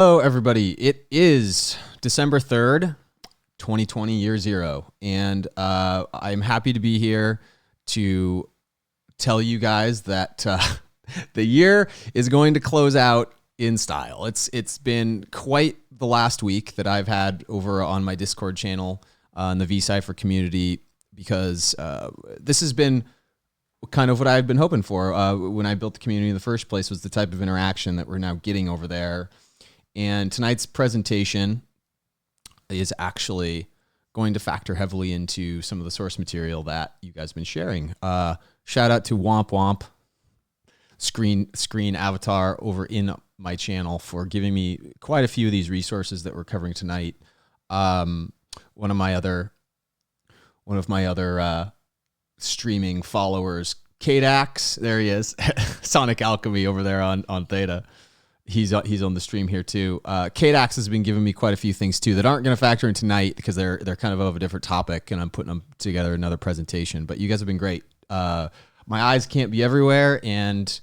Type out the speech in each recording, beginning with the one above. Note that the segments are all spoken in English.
Hello, everybody. It is December 3rd, 2020, year zero. And I'm happy to be here to tell you guys that the year is going to close out in style. It's been quite the last week that I've had over on my Discord channel in the vCypher community, because this has been kind of what I've been hoping for when I built the community in the first place, was the type of interaction that we're now getting over there. And tonight's presentation is actually going to factor heavily into some of the source material that you guys have been sharing. Shout out to Womp Womp screen avatar over in my channel for giving me quite a few of these resources that we're covering tonight. One of my other streaming followers, Kadax, there he is, Sonic Alchemy over there on Theta. He's on the stream here too. Kadax has been giving me quite a few things too that aren't going to factor in tonight because they're kind of a different topic, and I'm putting them together another presentation. But you guys have been great. My eyes can't be everywhere, and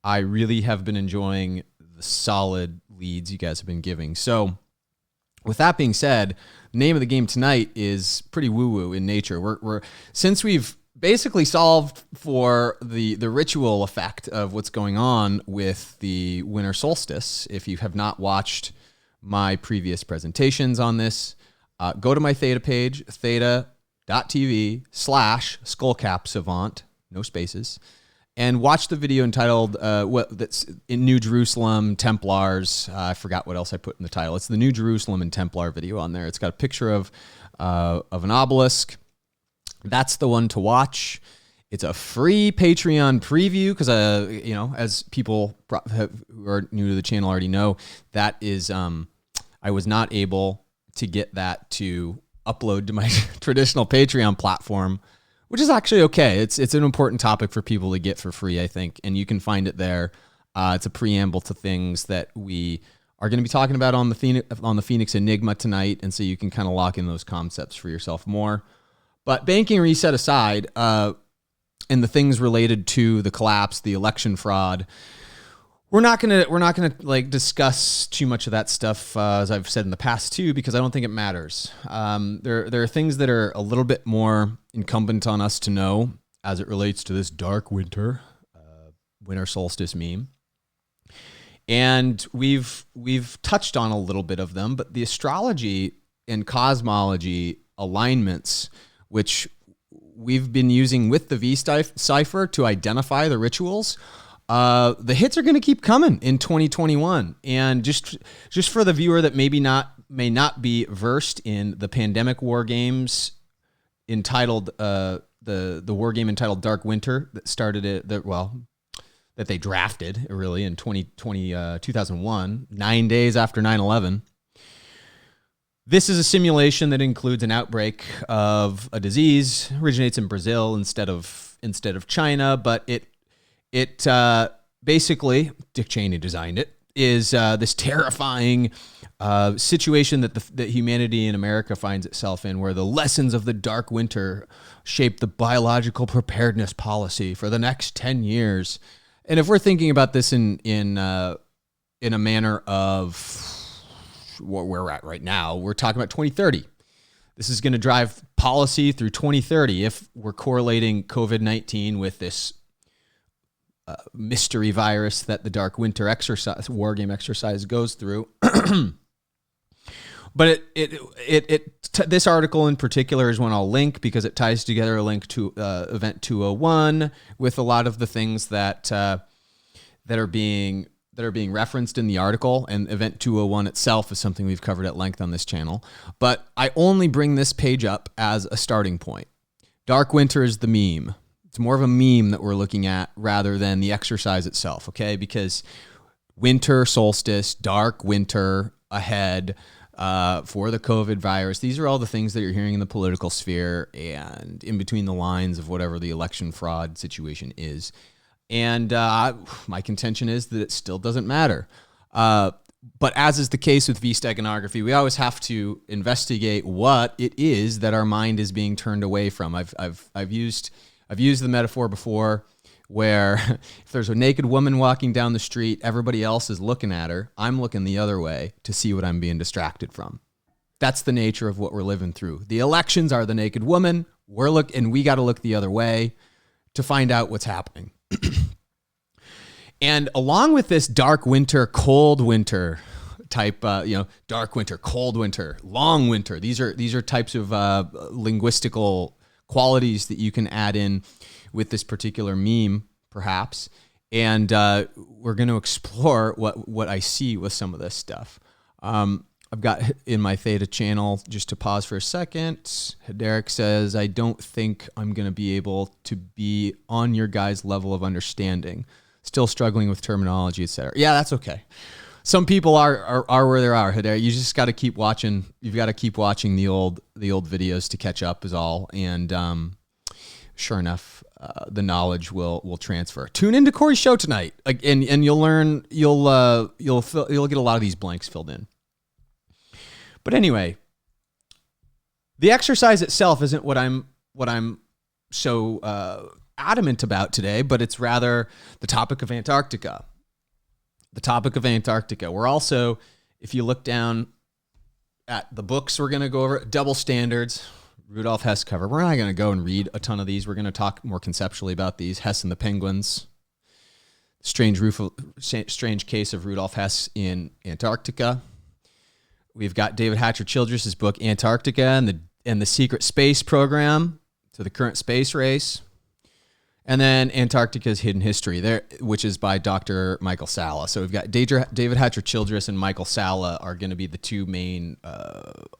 I really have been enjoying the solid leads you guys have been giving. So with that being said, the name of the game tonight is pretty woo-woo in nature. We're since we've basically solved for the ritual effect of what's going on with the winter solstice. If you have not watched my previous presentations on this, go to my Theta page, theta.tv/skullcapsavant, no spaces, and watch the video entitled that's in New Jerusalem, Templars. I forgot what else I put in the title. It's the New Jerusalem and Templar video on there. It's got a picture of an obelisk. That's the one to watch. It's a free Patreon preview because, as people who are new to the channel already know, that is, I was not able to get that to upload to my traditional Patreon platform, which is actually okay. It's an important topic for people to get for free, I think, and you can find it there. It's a preamble to things that we are going to be talking about on the Phoenix Enigma tonight, and so you can kind of lock in those concepts for yourself more. But banking reset aside, and the things related to the collapse, the election fraud, we're not gonna like discuss too much of that stuff, as I've said in the past too, because I don't think it matters. There are things that are a little bit more incumbent on us to know as it relates to this dark winter solstice meme, and we've touched on a little bit of them. But the astrology and cosmology alignments, which we've been using with the vCypher to identify the rituals, the hits are going to keep coming in 2021. And just for the viewer that may not be versed in the pandemic war games entitled the war game entitled Dark Winter that started that they drafted really in 2001, 9 days after 9/11. This is a simulation that includes an outbreak of a disease, originates in Brazil instead of China, but it basically, Dick Cheney designed it, is this terrifying situation that humanity in America finds itself in, where the lessons of the dark winter shape the biological preparedness policy for the next 10 years. And if we're thinking about this in a manner of what we're at right now, we're talking about 2030. This is going to drive policy through 2030 if we're correlating COVID-19 with this mystery virus that the Dark Winter war game exercise goes through. But this article in particular is one I'll link because it ties together a link to Event 201 with a lot of the things that are being referenced in the article, and Event 201 itself is something we've covered at length on this channel. But I only bring this page up as a starting point. Dark Winter is the meme. It's more of a meme that we're looking at rather than the exercise itself, okay? Because winter solstice, dark winter ahead for the COVID virus, these are all the things that you're hearing in the political sphere and in between the lines of whatever the election fraud situation is. And my contention is that it still doesn't matter. But as is the case with V-steganography, we always have to investigate what it is that our mind is being turned away from. I've used the metaphor before where if there's a naked woman walking down the street, everybody else is looking at her. I'm looking the other way to see what I'm being distracted from. That's the nature of what we're living through. The elections are the naked woman. And we got to look the other way to find out what's happening. And along with this dark winter, cold winter type, dark winter, cold winter, long winter. These are types of linguistical qualities that you can add in with this particular meme, perhaps. And we're going to explore what I see with some of this stuff. I've got in my Theta channel, just to pause for a second, Derek says, I don't think I'm going to be able to be on your guys' level of understanding. Still struggling with terminology, etc. Yeah, that's okay. Some people are where they are, Hideo. You just got to keep watching. You've got to keep watching the old videos to catch up is all. And sure enough, the knowledge will transfer. Tune into Corey's show tonight, and you'll learn. You'll get a lot of these blanks filled in. But anyway, the exercise itself isn't what I'm so adamant about today, but it's rather the topic of Antarctica. The topic of Antarctica. We're also, if you look down at the books we're going to go over, Double Standards, Rudolph Hess cover. We're not going to go and read a ton of these. We're going to talk more conceptually about these. Hess and the Penguins. Strange case of Rudolph Hess in Antarctica. We've got David Hatcher Childress's book, Antarctica and the Secret Space Program to the Current Space Race. And then Antarctica's Hidden History, which is by Dr. Michael Salla. So we've got David Hatcher Childress and Michael Salla are going to be the two main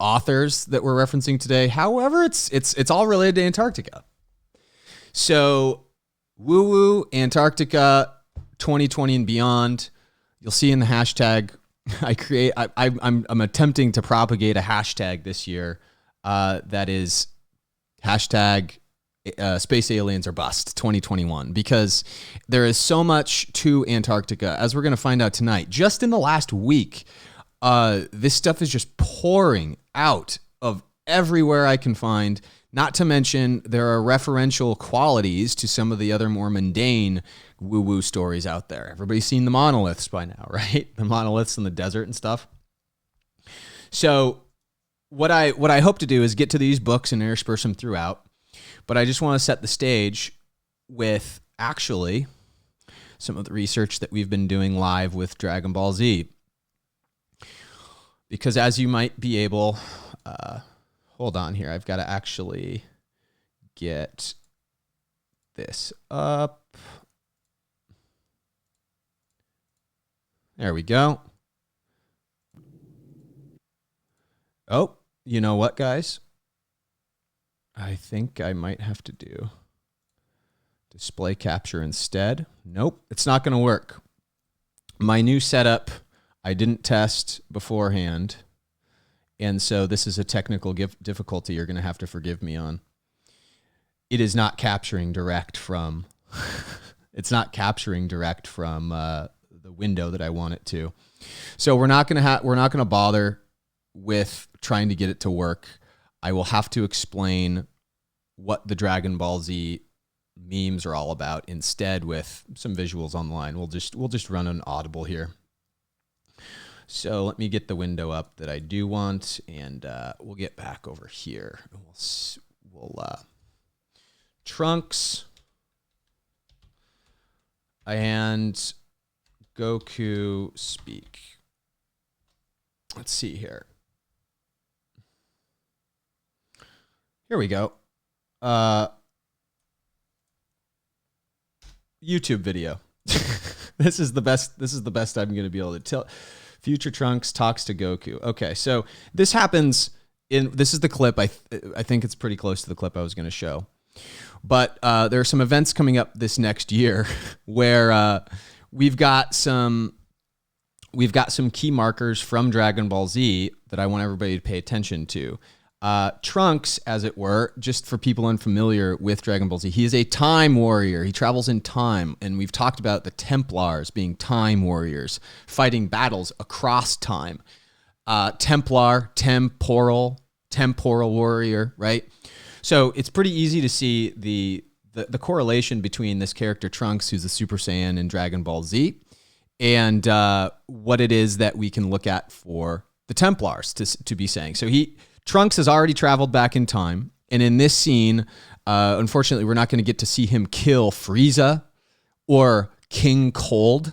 authors that we're referencing today. However, it's all related to Antarctica. So woo-woo Antarctica 2020 and beyond. You'll see in the hashtag I'm attempting to propagate a hashtag this year that is hashtag Space Aliens or Bust 2021, because there is so much to Antarctica, as we're going to find out tonight. Just in the last week, this stuff is just pouring out of everywhere I can find. Not to mention, there are referential qualities to some of the other more mundane woo-woo stories out there. Everybody's seen the monoliths by now, right? The monoliths in the desert and stuff. So what I hope to do is get to these books and intersperse them throughout. But I just want to set the stage with actually some of the research that we've been doing live with Dragon Ball Z. Because as you might be able, hold on here, I've got to actually get this up. There we go. Oh, you know what, guys? I think I might have to do display capture instead. Nope, it's not going to work. My new setup, I didn't test beforehand, and so this is a technical difficulty you're going to have to forgive me on. It is not capturing direct from it's not capturing direct from the window that I want it to. So we're not going to bother with trying to get it to work. I will have to explain what the Dragon Ball Z memes are all about instead with some visuals online. We'll just run an audible here. So let me get the window up that I do want, and we'll get back over here. We'll Trunks and Goku speak. Let's see here. Here we go. YouTube video. This is the best I'm going to be able to tell. Future Trunks talks to Goku. Okay, so this happens this is the clip. I think it's pretty close to the clip I was going to show. But there are some events coming up this next year where we've got some key markers from Dragon Ball Z that I want everybody to pay attention to. Trunks, as it were, just for people unfamiliar with Dragon Ball Z, he is a time warrior. He travels in time, and we've talked about the Templars being time warriors, fighting battles across time. Templar, temporal warrior, right? So it's pretty easy to see the the correlation between this character Trunks, who's a Super Saiyan in Dragon Ball Z, and what it is that we can look at for the Templars to be saying. So Trunks has already traveled back in time, and in this scene, unfortunately, we're not going to get to see him kill Frieza or King Cold,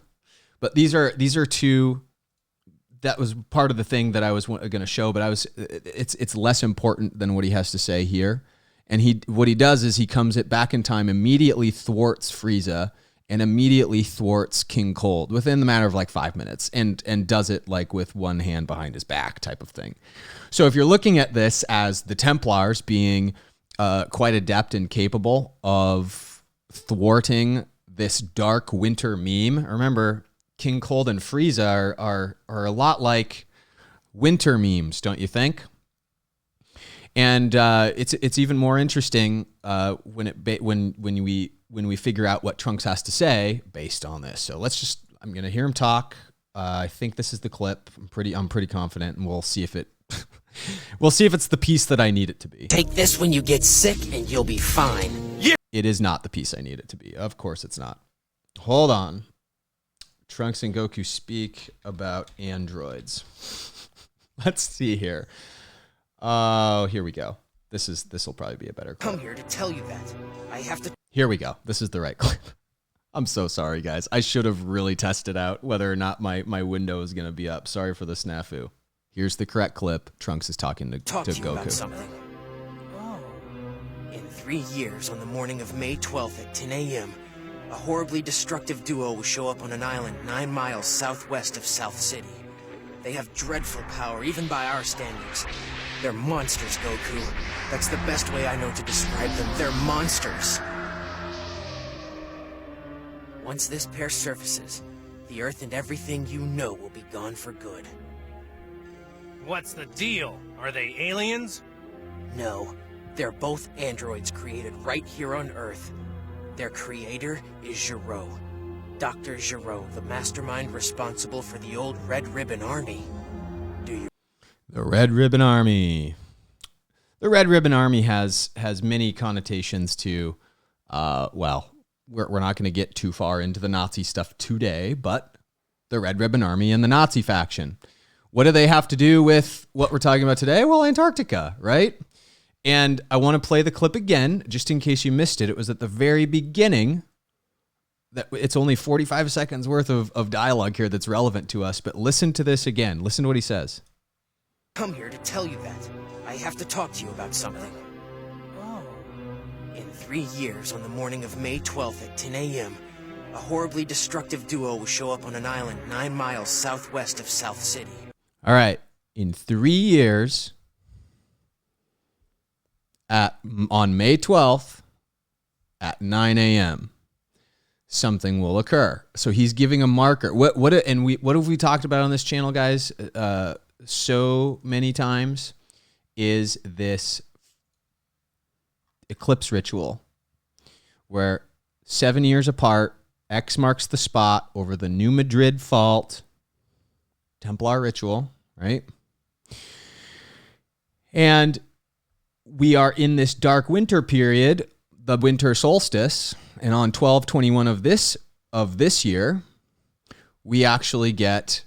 but these are two. That was part of the thing that I was going to show, but it's less important than what he has to say here. And what he does is he comes back in time, immediately thwarts Frieza, and immediately thwarts King Cold within the matter of like 5 minutes, and does it like with one hand behind his back type of thing. So if you're looking at this as the Templars being quite adept and capable of thwarting this dark winter meme, remember King Cold and Frieza are a lot like winter memes, don't you think? And it's even more interesting when we figure out what Trunks has to say based on this. So I'm gonna hear him talk. I think this is the clip. I'm pretty confident, and we'll see if it's the piece that I need it to be. Take this when you get sick, and you'll be fine. Yeah. It is not the piece I need it to be. Of course, it's not. Hold on. Trunks and Goku speak about androids. Let's see here. Oh, here we go. This will probably be a better clip. Come here to tell you that. I have to. Here we go. This is the right clip. I'm so sorry, guys. I should have really tested out whether or not my window is going to be up. Sorry for the snafu. Here's the correct clip. Trunks is talking to Goku. About something. Oh. In 3 years, on the morning of May 12th at 10 a.m., a horribly destructive duo will show up on an island 9 miles southwest of South City. They have dreadful power, even by our standards. They're monsters, Goku. That's the best way I know to describe them. They're monsters. Once this pair surfaces, the Earth and everything you know will be gone for good. What's the deal? Are they aliens? No, they're both androids created right here on Earth. Their creator is Gero. Dr. Gero, the mastermind responsible for the old Red Ribbon Army. The Red Ribbon Army. The Red Ribbon Army has many connotations to, we're not going to get too far into the Nazi stuff today, but the Red Ribbon Army and the Nazi faction. What do they have to do with what we're talking about today? Well, Antarctica, right? And I want to play the clip again, just in case you missed it. It was at the very beginning. That it's only 45 seconds worth of dialogue here that's relevant to us, but listen to this again. Listen to what he says. Come here to tell you that. I have to talk to you about something. Oh. In 3 years, on the morning of May 12th at 10 a.m., a horribly destructive duo will show up on an island 9 miles southwest of South City. All right. In 3 years, on May 12th at 9 a.m., something will occur. So he's giving a marker. What have we talked about on this channel, guys? So many times is this eclipse ritual where 7 years apart, X marks the spot over the New Madrid fault, Templar ritual, right? And we are in this dark winter period, the winter solstice, and on 12/21 of this year, we actually get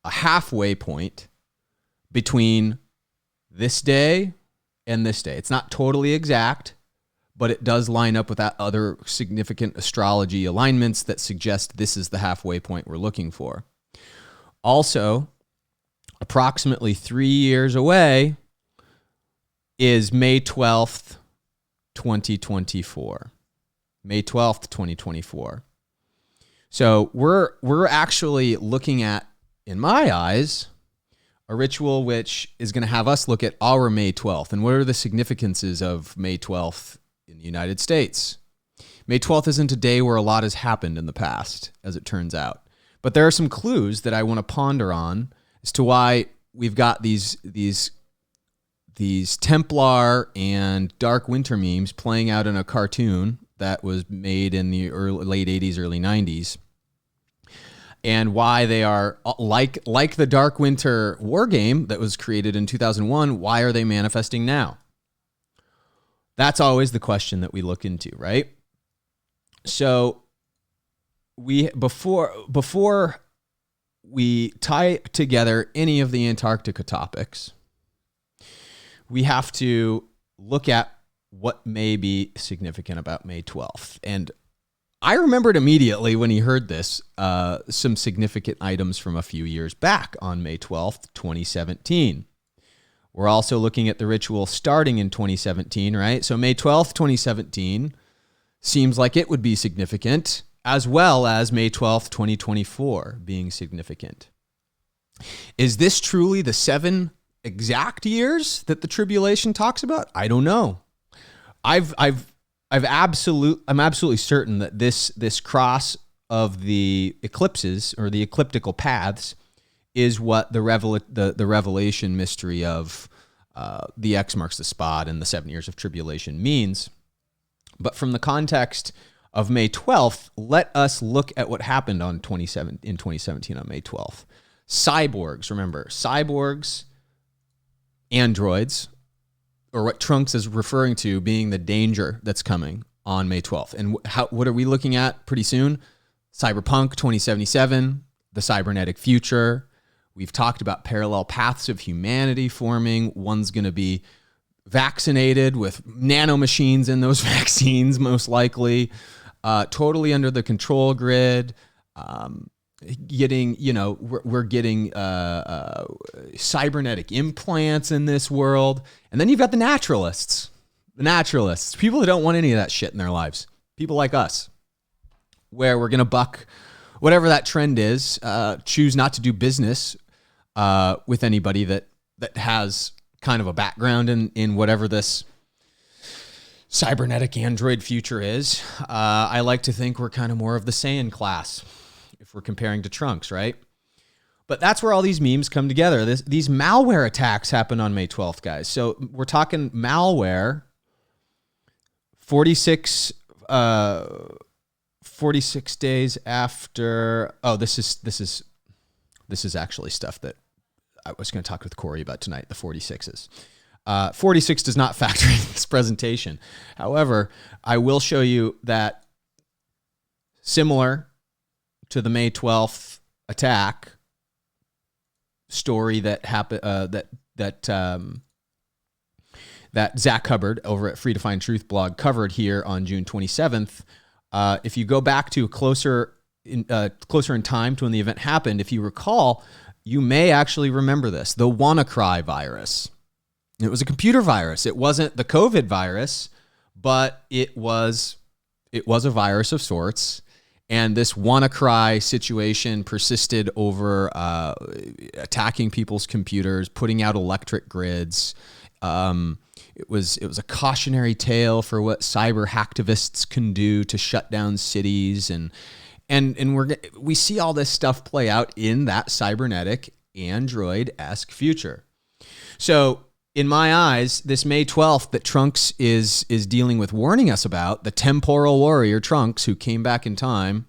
a halfway point between this day and this day. It's not totally exact, but it does line up with that other significant astrology alignments that suggest this is the halfway point we're looking for. Also, approximately 3 years away is May 12th, 2024. May 12th, 2024. So we're actually looking at, in my eyes, a ritual which is going to have us look at our May 12th. And what are the significances of May 12th in the United States? May 12th isn't a day where a lot has happened in the past, as it turns out. But there are some clues that I want to ponder on as to why we've got these Templar and Dark Winter memes playing out in a cartoon that was made in the late 80s, early 90s, and why they are like the Dark Winter war game that was created in 2001. Why are they manifesting now? That's always the question that we look into, right? So before we tie together any of the Antarctica topics, we have to look at what may be significant about May 12th. And I remembered immediately when he heard this, some significant items from a few years back on May 12th, 2017. We're also looking at the ritual starting in 2017, right? So May 12th, 2017 seems like it would be significant, as well as May 12th, 2024 being significant. Is this truly the 7 exact years that the tribulation talks about? I don't know. I'm absolutely certain that this cross of the eclipses or the ecliptical paths is what the revelation mystery of the X marks the spot and the 7 years of tribulation means. But from the context of May 12th, let us look at what happened in 2017 on May 12th. Cyborgs, remember, cyborgs, androids, or what Trunks is referring to being the danger that's coming on May 12th. And what are we looking at pretty soon? Cyberpunk 2077, the cybernetic future. We've talked about parallel paths of humanity forming. One's going to be vaccinated with nanomachines in those vaccines, most likely, totally under the control grid, we're getting cybernetic implants in this world. And then you've got the naturalists, people who don't want any of that shit in their lives, people like us, where we're going to buck whatever that trend is, choose not to do business with anybody that has kind of a background in whatever this cybernetic android future is. I like to think we're kind of more of the Saiyan class if we're comparing to Trunks, right? But that's where all these memes come together. These malware attacks happened on May 12th, guys. So we're talking malware 46 days after. Oh, this is actually stuff that I was going to talk with Corey about tonight, the 46s. 46 does not factor in this presentation. However, I will show you that similar to the May 12th attack story that happened, that Zach Hubbard over at Free to Find Truth blog covered here on June 27th. If you go back to closer in time to when the event happened, if you recall, you may actually remember this, the WannaCry virus. It was a computer virus. It wasn't the COVID virus, but it was a virus of sorts. And this WannaCry situation persisted over attacking people's computers, putting out electric grids. It was a cautionary tale for what cyber hacktivists can do to shut down cities, and we see all this stuff play out in that cybernetic android-esque future. So in my eyes, this May 12th that Trunks is dealing with, warning us about, the temporal warrior Trunks, who came back in time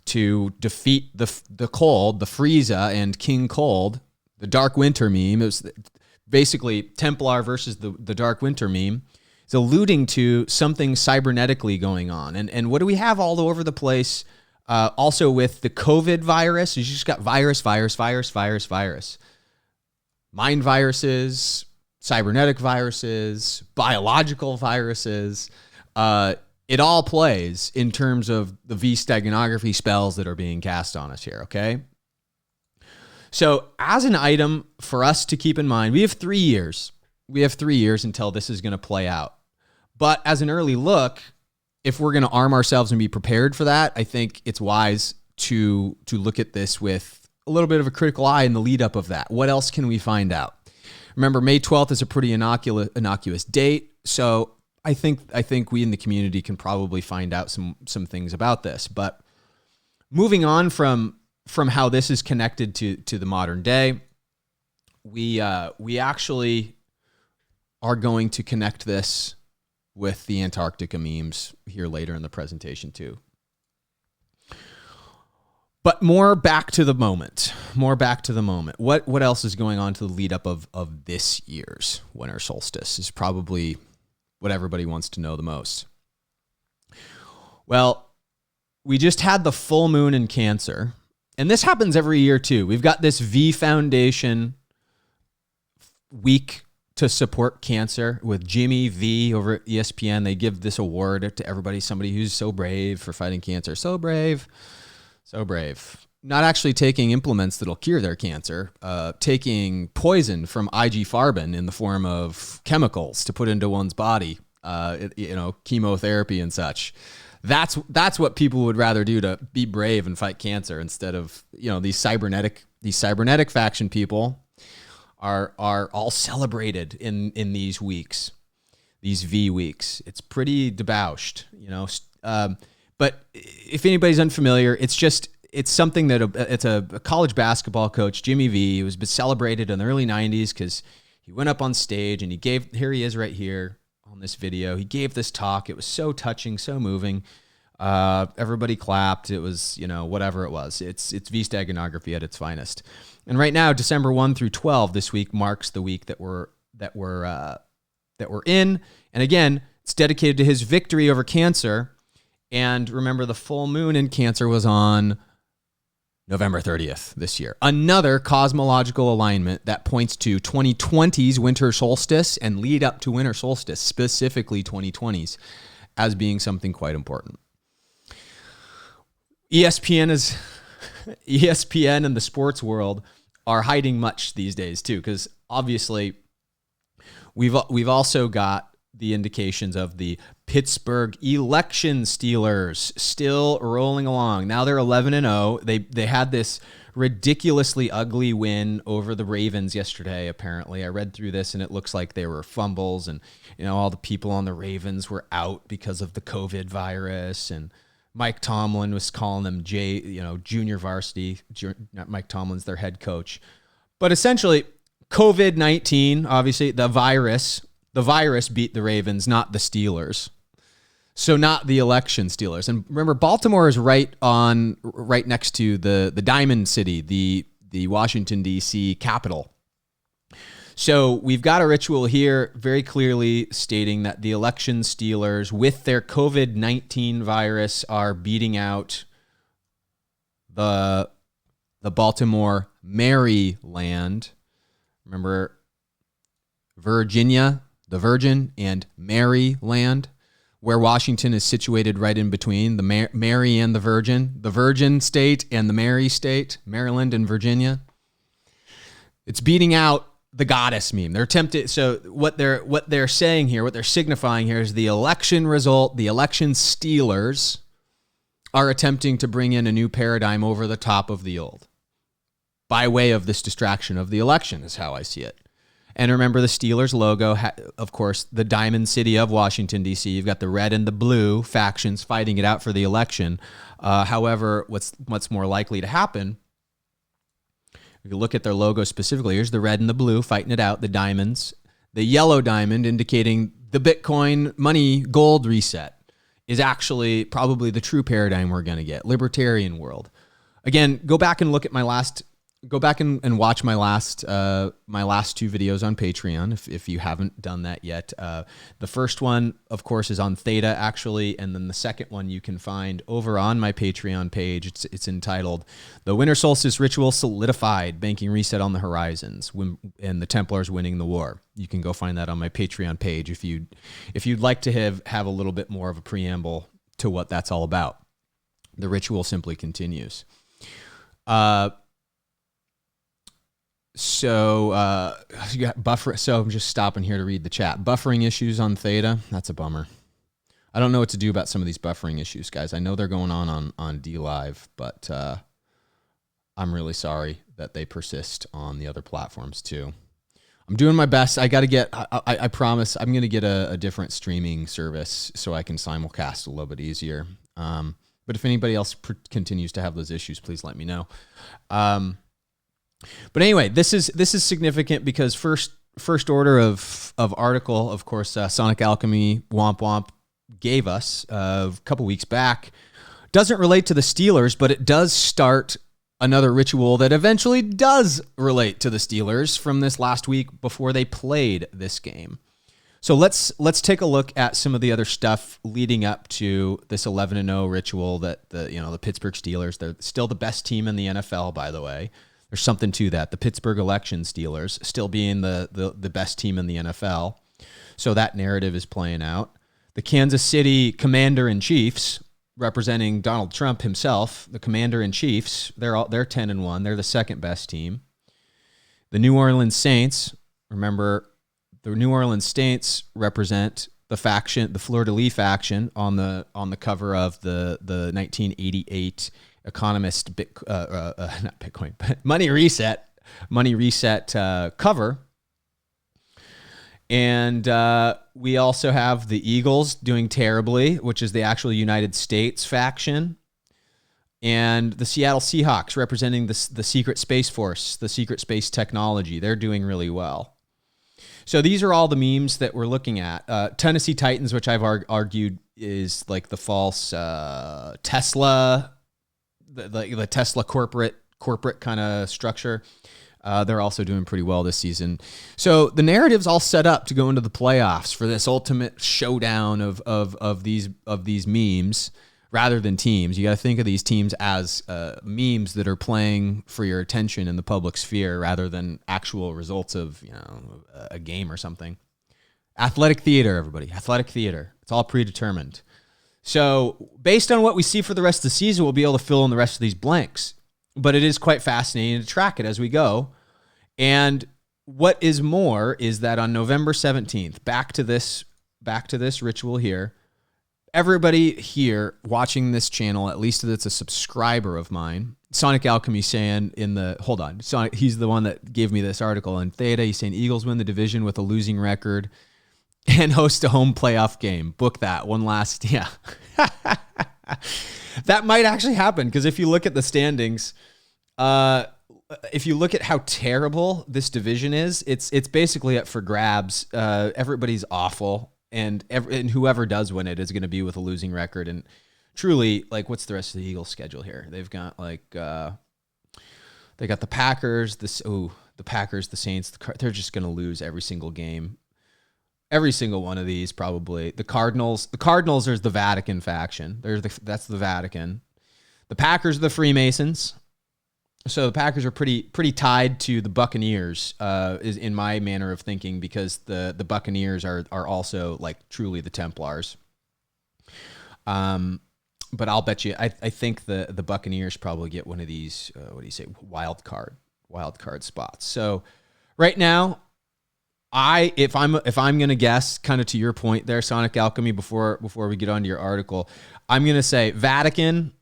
to defeat the Cold, the Frieza and King Cold, the Dark Winter meme. It was basically Templar versus the Dark Winter meme. It's alluding to something cybernetically going on. And what do we have all over the place? Also with the COVID virus, you just got virus. Mind viruses, cybernetic viruses, biological viruses. It all plays in terms of the V-steganography spells that are being cast on us here, okay? So as an item for us to keep in mind, we have 3 years. We have 3 years until this is going to play out. But as an early look, if we're going to arm ourselves and be prepared for that, I think it's wise to look at this with a little bit of a critical eye in the lead up of that. What else can we find out? Remember, May 12th is a pretty innocuous date, so I think we in the community can probably find out some things about this. But moving on from how this is connected to the modern day, we actually are going to connect this with the Antarctica memes here later in the presentation too. But more back to the moment. What else is going on to the lead up of this year's winter solstice is probably what everybody wants to know the most. Well, we just had the full moon in Cancer, and this happens every year too. We've got this V Foundation week to support cancer with Jimmy V over at ESPN. They give this award to everybody, somebody who's so brave for fighting cancer. So brave, so brave. Not actually taking implements that'll cure their cancer, taking poison from IG Farben in the form of chemicals to put into one's body, chemotherapy and such. That's what people would rather do to be brave and fight cancer instead of, these cybernetic faction people are all celebrated in these weeks, these V weeks. It's pretty debauched, but if anybody's unfamiliar, it's something that it's a college basketball coach, Jimmy V, who was celebrated in the early 90s because he went up on stage and here he is right here on this video. He gave this talk. It was so touching, so moving. Everybody clapped. It was, whatever it was. It's V-steganography at its finest. And right now, December 1 through 12 this week marks the week that we're in. And again, it's dedicated to his victory over cancer. And remember, the full moon in Cancer was on November 30th this year. Another cosmological alignment that points to 2020's winter solstice and lead up to winter solstice, specifically 2020's, as being something quite important. ESPN and the sports world are hiding much these days too, because obviously we've also got the indications of the Pittsburgh election Steelers still rolling along. Now they're 11-0. They had this ridiculously ugly win over the Ravens yesterday, apparently. I read through this and it looks like there were fumbles and all the people on the Ravens were out because of the COVID virus, and Mike Tomlin was calling them junior varsity. Mike Tomlin's their head coach. But essentially, COVID-19, obviously, the virus beat the Ravens, not the Steelers. So not the election Steelers. And remember, Baltimore is right next to the Diamond City, the Washington, D.C. capital. So we've got a ritual here very clearly stating that the election Steelers, with their COVID-19 virus, are beating out the Baltimore Maryland. Remember, Virginia, the Virgin, and Maryland, where Washington is situated right in between the Mary and the Virgin state and the Mary state, Maryland and Virginia. It's beating out the goddess meme. They're attempted. So what they're saying here, what they're signifying here is the election result. The election Steelers are attempting to bring in a new paradigm over the top of the old by way of this distraction of the election, is how I see it. And remember, the Steelers logo, of course, the Diamond City of Washington, D.C. You've got the red and the blue factions fighting it out for the election. However, what's more likely to happen, if you look at their logo specifically, here's the red and the blue fighting it out, the diamonds. The yellow diamond indicating the Bitcoin money gold reset is actually probably the true paradigm we're going to get, libertarian world. Again, go back and watch my last two videos on Patreon if you haven't done that yet. The first one, of course, is on Theta, actually, and then the second one you can find over on my Patreon page. It's entitled "The Winter Solstice Ritual Solidified: Banking Reset on the Horizons," and the Templars winning the war. You can go find that on my Patreon page if you'd like to have a little bit more of a preamble to what that's all about. The ritual simply continues. So you got buffer. So I'm just stopping here to read the chat. Buffering issues on Theta. That's a bummer. I don't know what to do about some of these buffering issues, guys. I know they're going on DLive, but I'm really sorry that they persist on the other platforms too. I'm doing my best. I got to get. I promise. I'm going to get a different streaming service so I can simulcast a little bit easier. But if anybody else continues to have those issues, please let me know. But anyway, this is significant because first order of article, of course, Sonic Alchemy Womp Womp gave us a couple weeks back, doesn't relate to the Steelers, but it does start another ritual that eventually does relate to the Steelers from this last week before they played this game. So let's take a look at some of the other stuff leading up to this 11-0 ritual that the Pittsburgh Steelers, they're still the best team in the NFL, by the way. There's something to that. The Pittsburgh election Steelers still being the best team in the NFL. So that narrative is playing out. The Kansas City Commander-in-Chiefs, representing Donald Trump himself, the Commander-in-Chiefs, they're 10-1. They're the second best team. The New Orleans Saints, remember, the New Orleans Saints represent the faction, the fleur-de-lis faction, on the cover of the 1988 Economist not Bitcoin, but Money Reset cover. And we also have the Eagles doing terribly, which is the actual United States faction. And the Seattle Seahawks representing the secret space force, the secret space technology. They're doing really well. So these are all the memes that we're looking at. Tennessee Titans, which I've argued is like the false Tesla, the Tesla corporate kind of structure. They're also doing pretty well this season. So the narrative's all set up to go into the playoffs for this ultimate showdown of these memes rather than teams. You got to think of these teams as memes that are playing for your attention in the public sphere rather than actual results of a game or something. Athletic theater, everybody. Athletic theater. It's all predetermined. So based on what we see for the rest of the season, we'll be able to fill in the rest of these blanks. But it is quite fascinating to track it as we go. And what is more is that on November 17th, back to this ritual here, everybody here watching this channel, at least that's a subscriber of mine, Sonic Alchemy saying Sonic, he's the one that gave me this article in Theta. He's saying Eagles win the division with a losing record and host a home playoff game. Book that one last, yeah. That might actually happen because if you look at the standings, if you look at how terrible this division is, it's basically up for grabs. Everybody's awful. And whoever does win it is going to be with a losing record. And truly, like, what's the rest of the Eagles' schedule here? They've got they got the Packers, the Packers, the Saints. They're just going to lose every single game. Every single one of these, probably. The Cardinals are the Vatican faction. That's the Vatican. The Packers are the Freemasons. So the Packers are pretty tied to the Buccaneers, is in my manner of thinking, because the Buccaneers are also like truly the Templars. But I'll bet you, I think the Buccaneers probably get one of these, wild card spots. So right now, if I'm gonna guess, kind of to your point there, Sonic Alchemy, before we get on to your article, I'm gonna say Vatican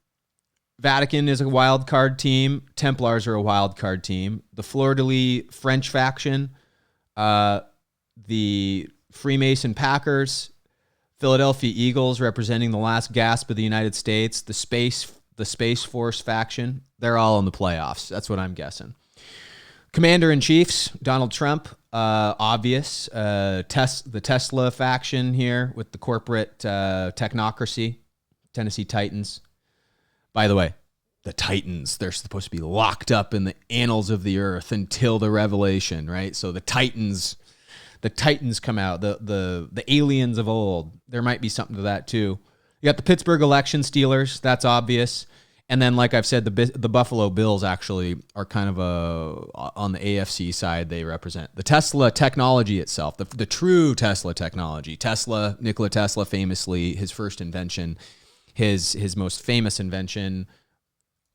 is a wild card team. Templars are a wild card team. The fleur-de-lis French faction, the Freemason Packers, Philadelphia Eagles representing the last gasp of the United States, the Space Force faction, they're all in the playoffs. That's what I'm guessing. Commander-in-Chiefs, Donald Trump, obvious. The Tesla faction here with the corporate technocracy, Tennessee Titans. By the way, the Titans, they're supposed to be locked up in the annals of the earth until the revelation, right? So the Titans come out, the aliens of old. There might be something to that too. You got the Pittsburgh election Steelers, that's obvious. And then, like I've said, the Buffalo Bills actually are kind of on the AFC side. They represent the Tesla technology itself, the true Tesla technology. Nikola Tesla, famously, his first invention, his most famous invention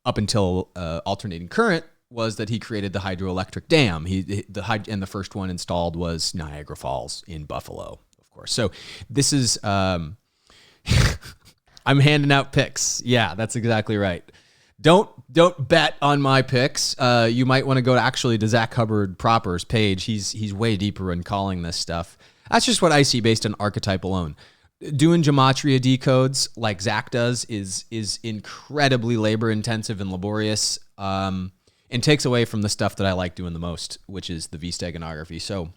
up until alternating current was that he created the hydroelectric dam. And the first one installed was Niagara Falls in Buffalo, of course. So this is I'm handing out picks. Yeah, that's exactly right. Don't bet on my picks. You might want to go to Zach Hubbard proper's page. He's way deeper in calling this stuff. That's just what I see based on archetype alone. Doing gematria decodes like Zach does is incredibly labor intensive and laborious, and takes away from the stuff that I like doing the most, which is the V-steganography. So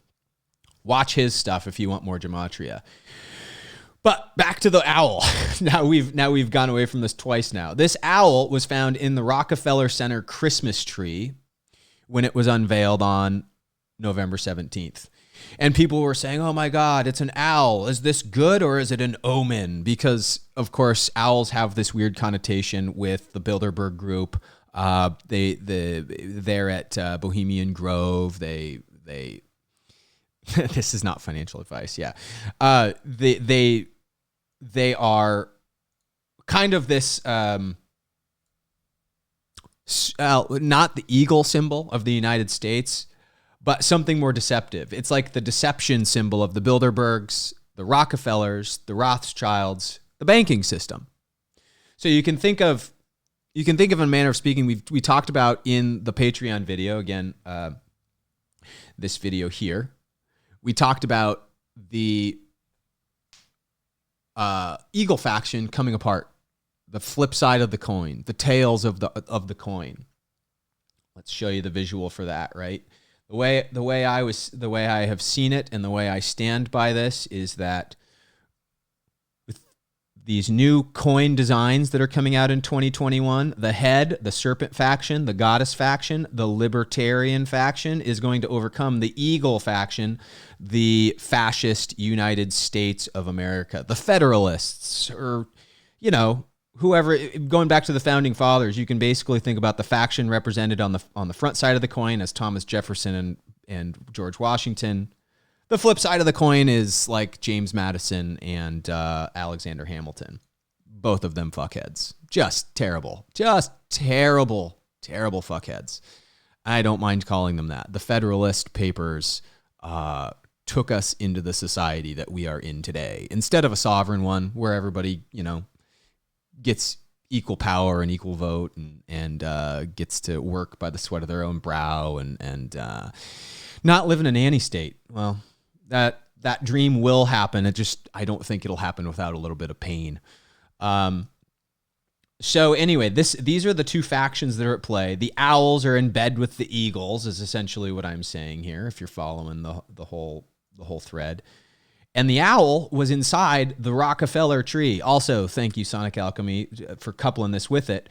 watch his stuff if you want more gematria. But back to the owl. Now we've gone away from this twice now. This owl was found in the Rockefeller Center Christmas tree when it was unveiled on November 17th. And people were saying, oh my God, it's an owl. Is this good or is it an omen? Because, of course, owls have this weird connotation with the Bilderberg group. They're at Bohemian Grove. They this is not financial advice. Yeah. They are kind of this, not the eagle symbol of the United States, but something more deceptive. It's like the deception symbol of the Bilderbergs, the Rockefellers, the Rothschilds, the banking system. So you can think of a manner of speaking. We talked about in the Patreon video, again, this video here. We talked about the Eagle faction coming apart, the flip side of the coin, the tails of the coin. Let's show you the visual for that, right? The way I have seen it and the way I stand by this is that with these new coin designs that are coming out in 2021, the head, the serpent faction, the goddess faction, the libertarian faction is going to overcome the eagle faction, the fascist United States of America, the Federalists, or, whoever. Going back to the founding fathers, you can basically think about the faction represented on the front side of the coin as Thomas Jefferson and George Washington. The flip side of the coin is like James Madison and Alexander Hamilton. Both of them fuckheads. Just terrible fuckheads. I don't mind calling them that. The Federalist Papers took us into the society that we are in today, instead of a sovereign one where everybody, gets equal power and equal vote and gets to work by the sweat of their own brow and not live in a nanny state. Well, that dream will happen. I don't think it'll happen without a little bit of pain. So anyway, these are the two factions that are at play. The owls are in bed with the eagles is essentially what I'm saying here, if you're following the whole thread. And the owl was inside the Rockefeller tree. Also, thank you, Sonic Alchemy, for coupling this with it.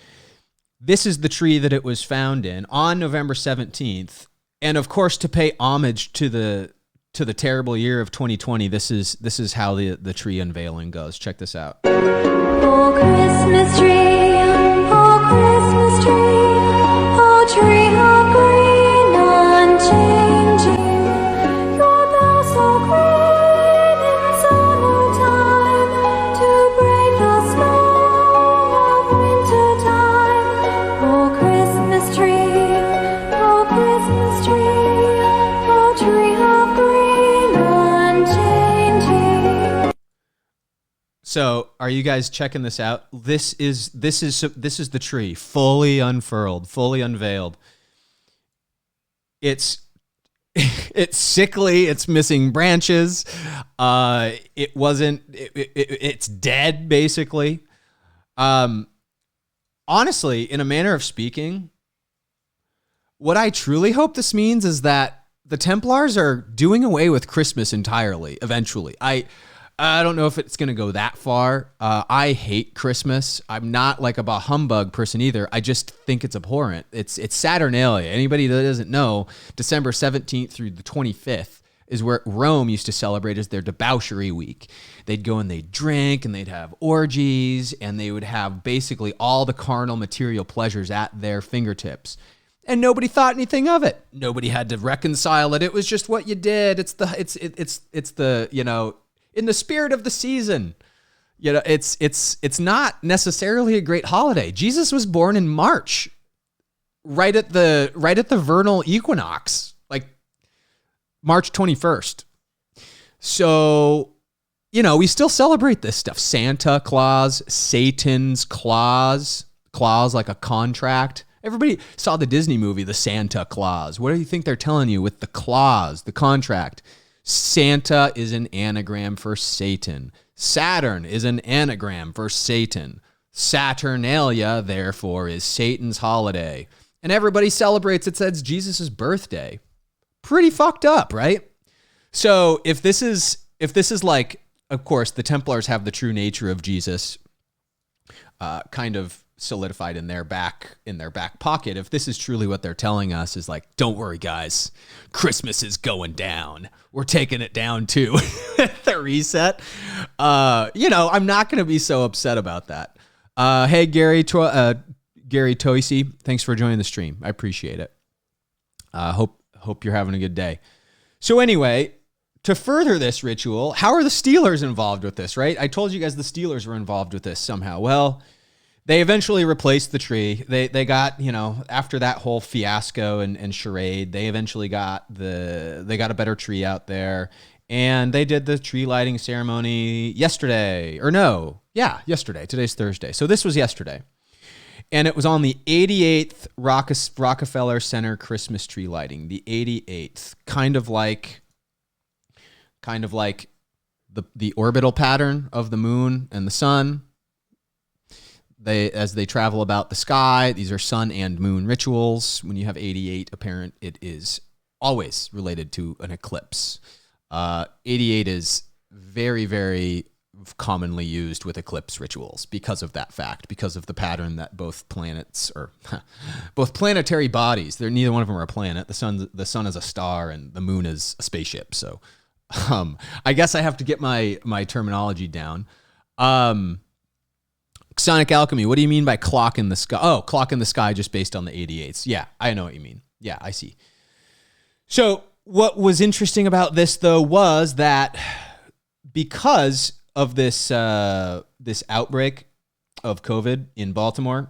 This is the tree that it was found in on November 17th. And of course, to pay homage to the terrible year of 2020, this is how the tree unveiling goes. Check this out. Oh, Christmas tree, oh, Christmas tree, oh, tree of green, unchanging. Your bell so green in summertime to break the snow of wintertime. Oh, Christmas tree, oh, Christmas tree, oh, tree of green, unchanging. So, are you guys checking this out? This is the tree, fully unfurled, fully unveiled. It's sickly. It's missing branches. It's dead, basically. Honestly, in a manner of speaking, what I truly hope this means is that the Templars are doing away with Christmas entirely, eventually. I don't know if it's going to go that far. I hate Christmas. I'm not like a bah humbug person either. I just think it's abhorrent. It's Saturnalia. Anybody that doesn't know, December 17th through the 25th is where Rome used to celebrate as their debauchery week. They'd go and they'd drink and they'd have orgies and they would have basically all the carnal material pleasures at their fingertips. And nobody thought anything of it. Nobody had to reconcile it. It was just what you did. It's the in the spirit of the season. It's not necessarily a great holiday. Jesus was born in March, right at the vernal equinox, like March 21st. So, we still celebrate this stuff. Santa Claus, Satan's claws like a contract. Everybody saw the Disney movie, The Santa Claus. What do you think they're telling you with the clause, the contract? Santa is an anagram for Satan. Saturn is an anagram for Satan. Saturnalia, therefore, is Satan's holiday. And everybody celebrates it says Jesus' birthday. Pretty fucked up, right? So if this is like, of course, the Templars have the true nature of Jesus kind of solidified in their back pocket, if this is truly what they're telling us, is like, don't worry, guys, Christmas is going down. We're taking it down too. The reset. I'm not going to be so upset about that. Hey, Gary Toysey, thanks for joining the stream. I appreciate it. Hope you're having a good day. So anyway, to further this ritual, how are the Steelers involved with this, right? I told you guys the Steelers were involved with this somehow. Well, they eventually replaced the tree. They got, after that whole fiasco and charade, they eventually got a better tree out there, and they did the tree lighting ceremony yesterday. Yesterday. Today's Thursday. So this was yesterday. And it was on the 88th Rockefeller Center Christmas tree lighting, the 88th, kind of like the orbital pattern of the moon and the sun. As they travel about the sky, these are sun and moon rituals. When you have 88 apparent, it is always related to an eclipse. 88 is very, very commonly used with eclipse rituals because of that fact, because of the pattern that both planetary bodies, neither one of them are a planet. The sun is a star and the moon is a spaceship. So I guess I have to get my terminology down. Sonic Alchemy, what do you mean by clock in the sky? Oh, clock in the sky just based on the 88s. Yeah, I know what you mean. Yeah, I see. So what was interesting about this, though, was that because of this outbreak of COVID in Baltimore,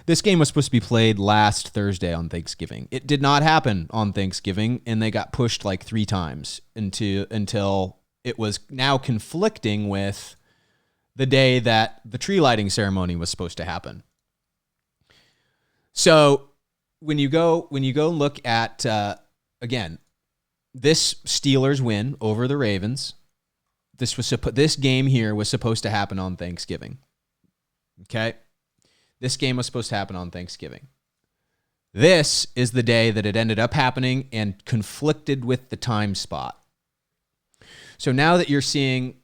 this game was supposed to be played last Thursday on Thanksgiving. It did not happen on Thanksgiving, and they got pushed like 3 times until it was now conflicting with the day that the tree lighting ceremony was supposed to happen. So when you go look at, again, this Steelers win over the Ravens, this game here was supposed to happen on Thanksgiving. Okay? This game was supposed to happen on Thanksgiving. This is the day that it ended up happening and conflicted with the time spot. So now that you're seeing,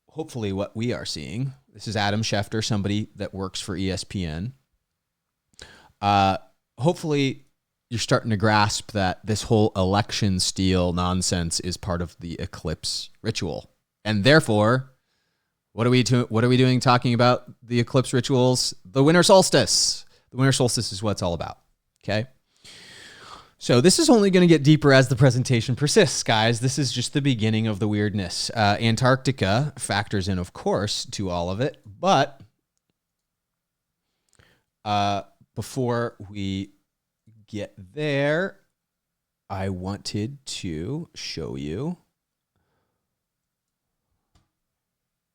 hopefully what we are seeing, this is Adam Schefter, somebody that works for ESPN. Hopefully you're starting to grasp that this whole election steal nonsense is part of the eclipse ritual. And therefore, what are we doing talking about the eclipse rituals? The winter solstice. The winter solstice is what it's all about. Okay? So this is only going to get deeper as the presentation persists, guys. This is just the beginning of the weirdness. Antarctica factors in, of course, to all of it. But before we get there, I wanted to show you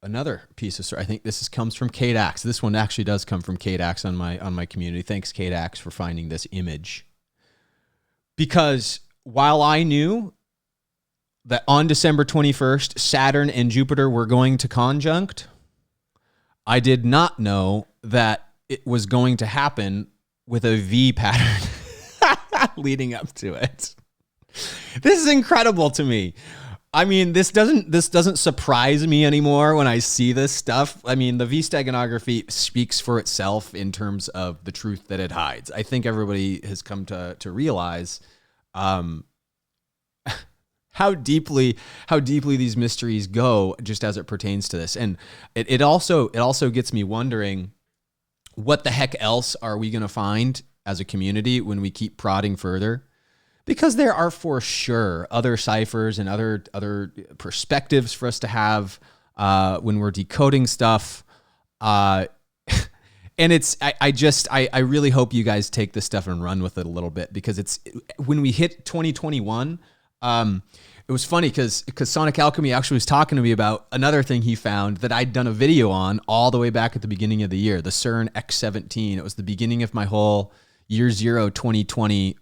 another piece of story. I think this comes from Kate Axe. This one actually does come from Kate Axe on my community. Thanks, Kate Axe, for finding this image. Because while I knew that on December 21st, Saturn and Jupiter were going to conjunct, I did not know that it was going to happen with a V pattern leading up to it. This is incredible to me. I mean, this doesn't surprise me anymore when I see this stuff. I mean, the V steganography speaks for itself in terms of the truth that it hides. I think everybody has come to realize how deeply these mysteries go just as it pertains to this. And it also gets me wondering, what the heck else are we going to find as a community when we keep prodding further? Because there are for sure other ciphers and other perspectives for us to have when we're decoding stuff. And I really hope you guys take this stuff and run with it a little bit, because when we hit 2021, it was funny because Sonic Alchemy actually was talking to me about another thing he found that I'd done a video on all the way back at the beginning of the year, the CERN X17. It was the beginning of my whole year 0 2020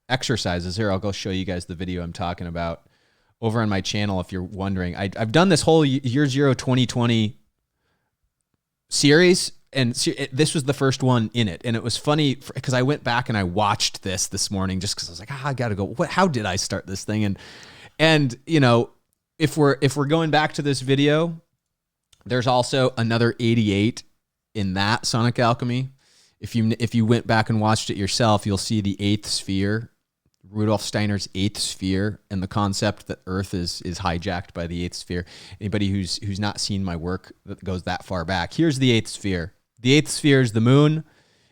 exercises. Here, I'll go show you guys the video I'm talking about over on my channel if you're wondering. I've done this whole year 0 2020 series, and this was the first one in it. And it was funny because I went back and I watched this morning just because I was like, I gotta go. How did I start this thing? And you know, if we're going back to this video, there's also another 88 in that Sonic Alchemy. If you went back and watched it yourself, you'll see the eighth sphere, Rudolph Steiner's eighth sphere, and the concept that Earth is hijacked by the eighth sphere. Anybody who's not seen my work that goes that far back, here's the eighth sphere. The eighth sphere is the moon.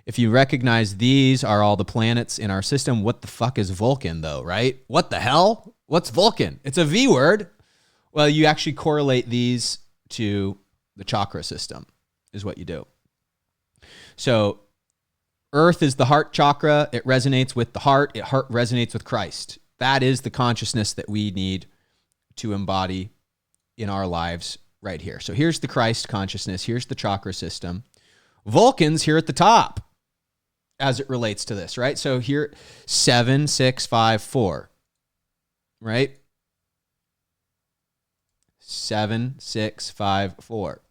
If you recognize these are all the planets in our system, what the fuck is Vulcan though, right? What the hell? What's Vulcan? It's a V word. Well, you actually correlate these to the chakra system is what you do. So Earth is the heart chakra. It resonates with the heart. It resonates with Christ. That is the consciousness that we need to embody in our lives right here. So here's the Christ consciousness. Here's the chakra system. Vulcan's here at the top as it relates to this, right? So here, 7, 6, 5, 4, right? 7, 6, 5, 4.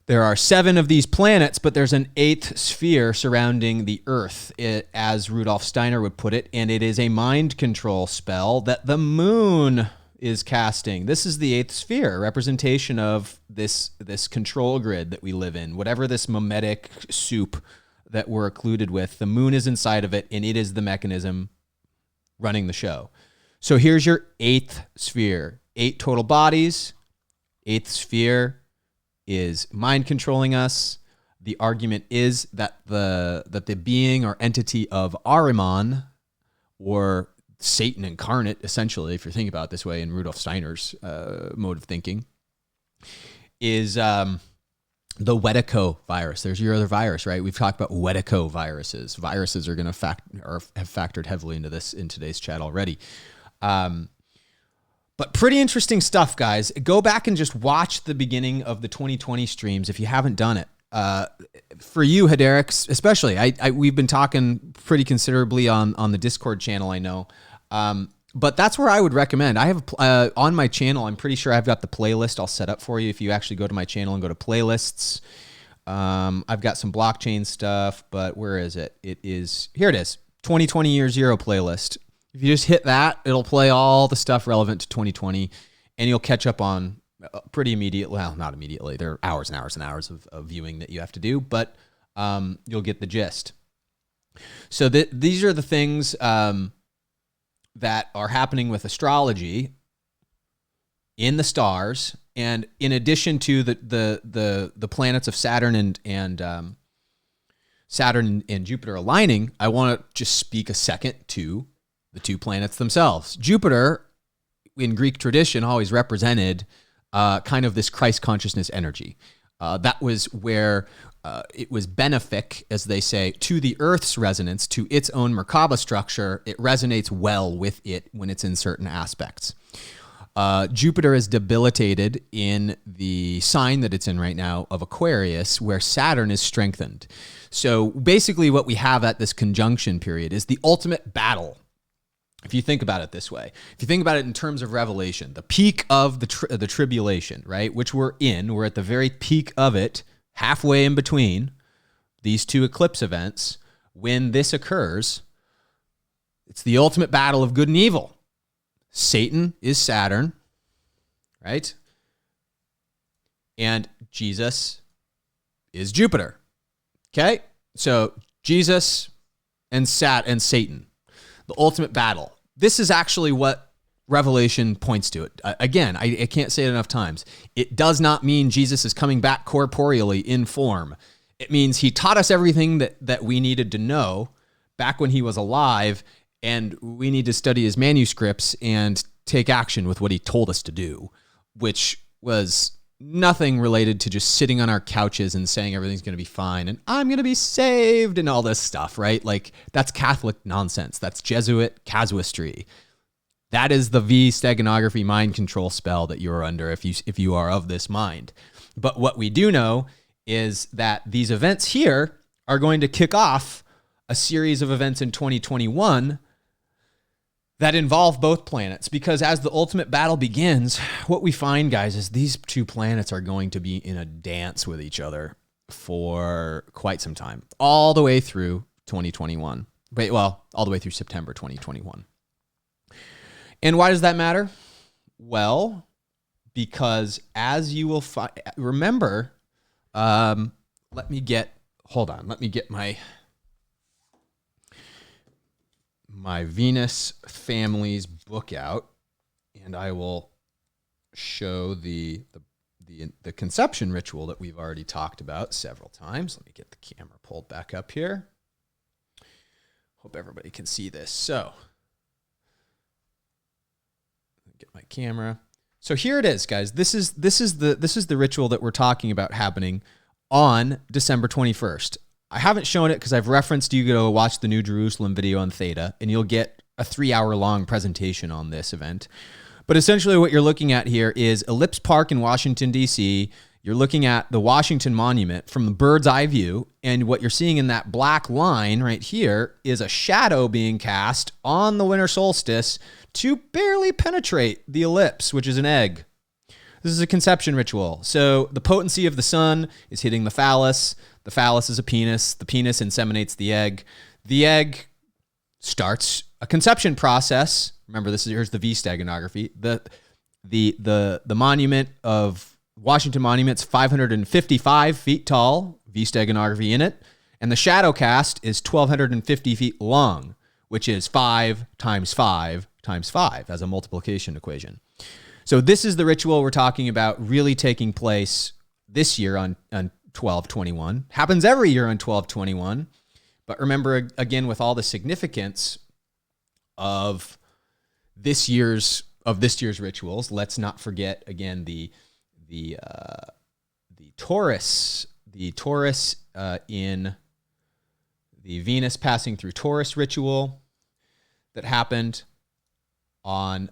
There are 7 of these planets, but there's an 8th sphere surrounding the Earth, as Rudolph Steiner would put it, and it is a mind control spell that the moon is casting. This is the 8th sphere, a representation of this control grid that we live in, whatever this mimetic soup that we're occluded with. The moon is inside of it, and it is the mechanism running the show. So here's your 8th sphere. 8 total bodies, 8th sphere is mind controlling us. The argument is that the being or entity of Ahriman, or Satan incarnate, essentially, if you're thinking about it this way in Rudolf Steiner's mode of thinking, is the Wedico virus. There's your other virus, right? We've talked about Wedico viruses. Viruses are going to have factored heavily into this in today's chat already. But pretty interesting stuff, guys. Go back and just watch the beginning of the 2020 streams if you haven't done it. For you, Hederic, especially, we've been talking pretty considerably on the Discord channel, I know. But that's where I would recommend. I have on my channel, I'm pretty sure I've got the playlist all set up for you. If you actually go to my channel and go to playlists, I've got some blockchain stuff, but where is it? Here it is, 2020 Year Zero playlist. If you just hit that, it'll play all the stuff relevant to 2020, and you'll catch up on pretty immediately. Well, not immediately. There are hours and hours and hours of viewing that you have to do, but you'll get the gist. So these are the things that are happening with astrology in the stars, and in addition to the planets of Saturn and Saturn and Jupiter aligning, I want to just speak a second to the 2 planets themselves. Jupiter, in Greek tradition, always represented kind of this Christ consciousness energy. That was where it was benefic, as they say, to the Earth's resonance, to its own Merkaba structure. It resonates well with it when it's in certain aspects. Jupiter is debilitated in the sign that it's in right now of Aquarius, where Saturn is strengthened. So basically what we have at this conjunction period is the ultimate battle. If you think about it this way, if you think about it in terms of Revelation, the peak of the tribulation, right, which we're at the very peak of it, halfway in between these 2 eclipse events. When this occurs, it's the ultimate battle of good and evil. Satan is Saturn, right? And Jesus is Jupiter. Okay? So Jesus and Satan, the ultimate battle. This is actually what Revelation points to. It again, I can't say it enough times. It does not mean Jesus is coming back corporeally in form. It means he taught us everything that we needed to know back when he was alive, and we need to study his manuscripts and take action with what he told us to do, which was nothing related to just sitting on our couches and saying everything's going to be fine and I'm going to be saved and all this stuff, right? Like, that's Catholic nonsense. That's Jesuit casuistry. That is the V steganography mind control spell that you're under if you are of this mind. But what we do know is that these events here are going to kick off a series of events in 2021 that involve both planets, because as the ultimate battle begins, what we find, guys, is these 2 planets are going to be in a dance with each other for quite some time, all the way through 2021. All the way through September 2021. And why does that matter? Well, because as you will remember, hold on, let me get my Venus families book out, and I will show the conception ritual that we've already talked about several times. Let me get the camera pulled back up here. Hope everybody can see this. So, get my camera. So here it is, guys. This is the ritual that we're talking about happening on December 21st. I haven't shown it because I've referenced you go watch the New Jerusalem video on Theta, and you'll get a 3-hour-long presentation on this event. But essentially what you're looking at here is Ellipse Park in Washington, D.C. You're looking at the Washington Monument from the bird's eye view, and what you're seeing in that black line right here is a shadow being cast on the winter solstice to barely penetrate the ellipse, which is an egg. This is a conception ritual. So the potency of the sun is hitting the phallus. The phallus is a penis. The penis inseminates the egg. The egg starts a conception process. Remember, here's the V steganography. The monument of Washington Monument's 555 feet tall, V steganography in it, and the shadow cast is 1,250 feet long, which is 5 times 5 times 5 as a multiplication equation. So this is the ritual we're talking about really taking place this year on 12/21. Happens every year on 12/21. But remember, again, with all the significance of this year's rituals, let's not forget again the Taurus in the Venus passing through Taurus ritual that happened on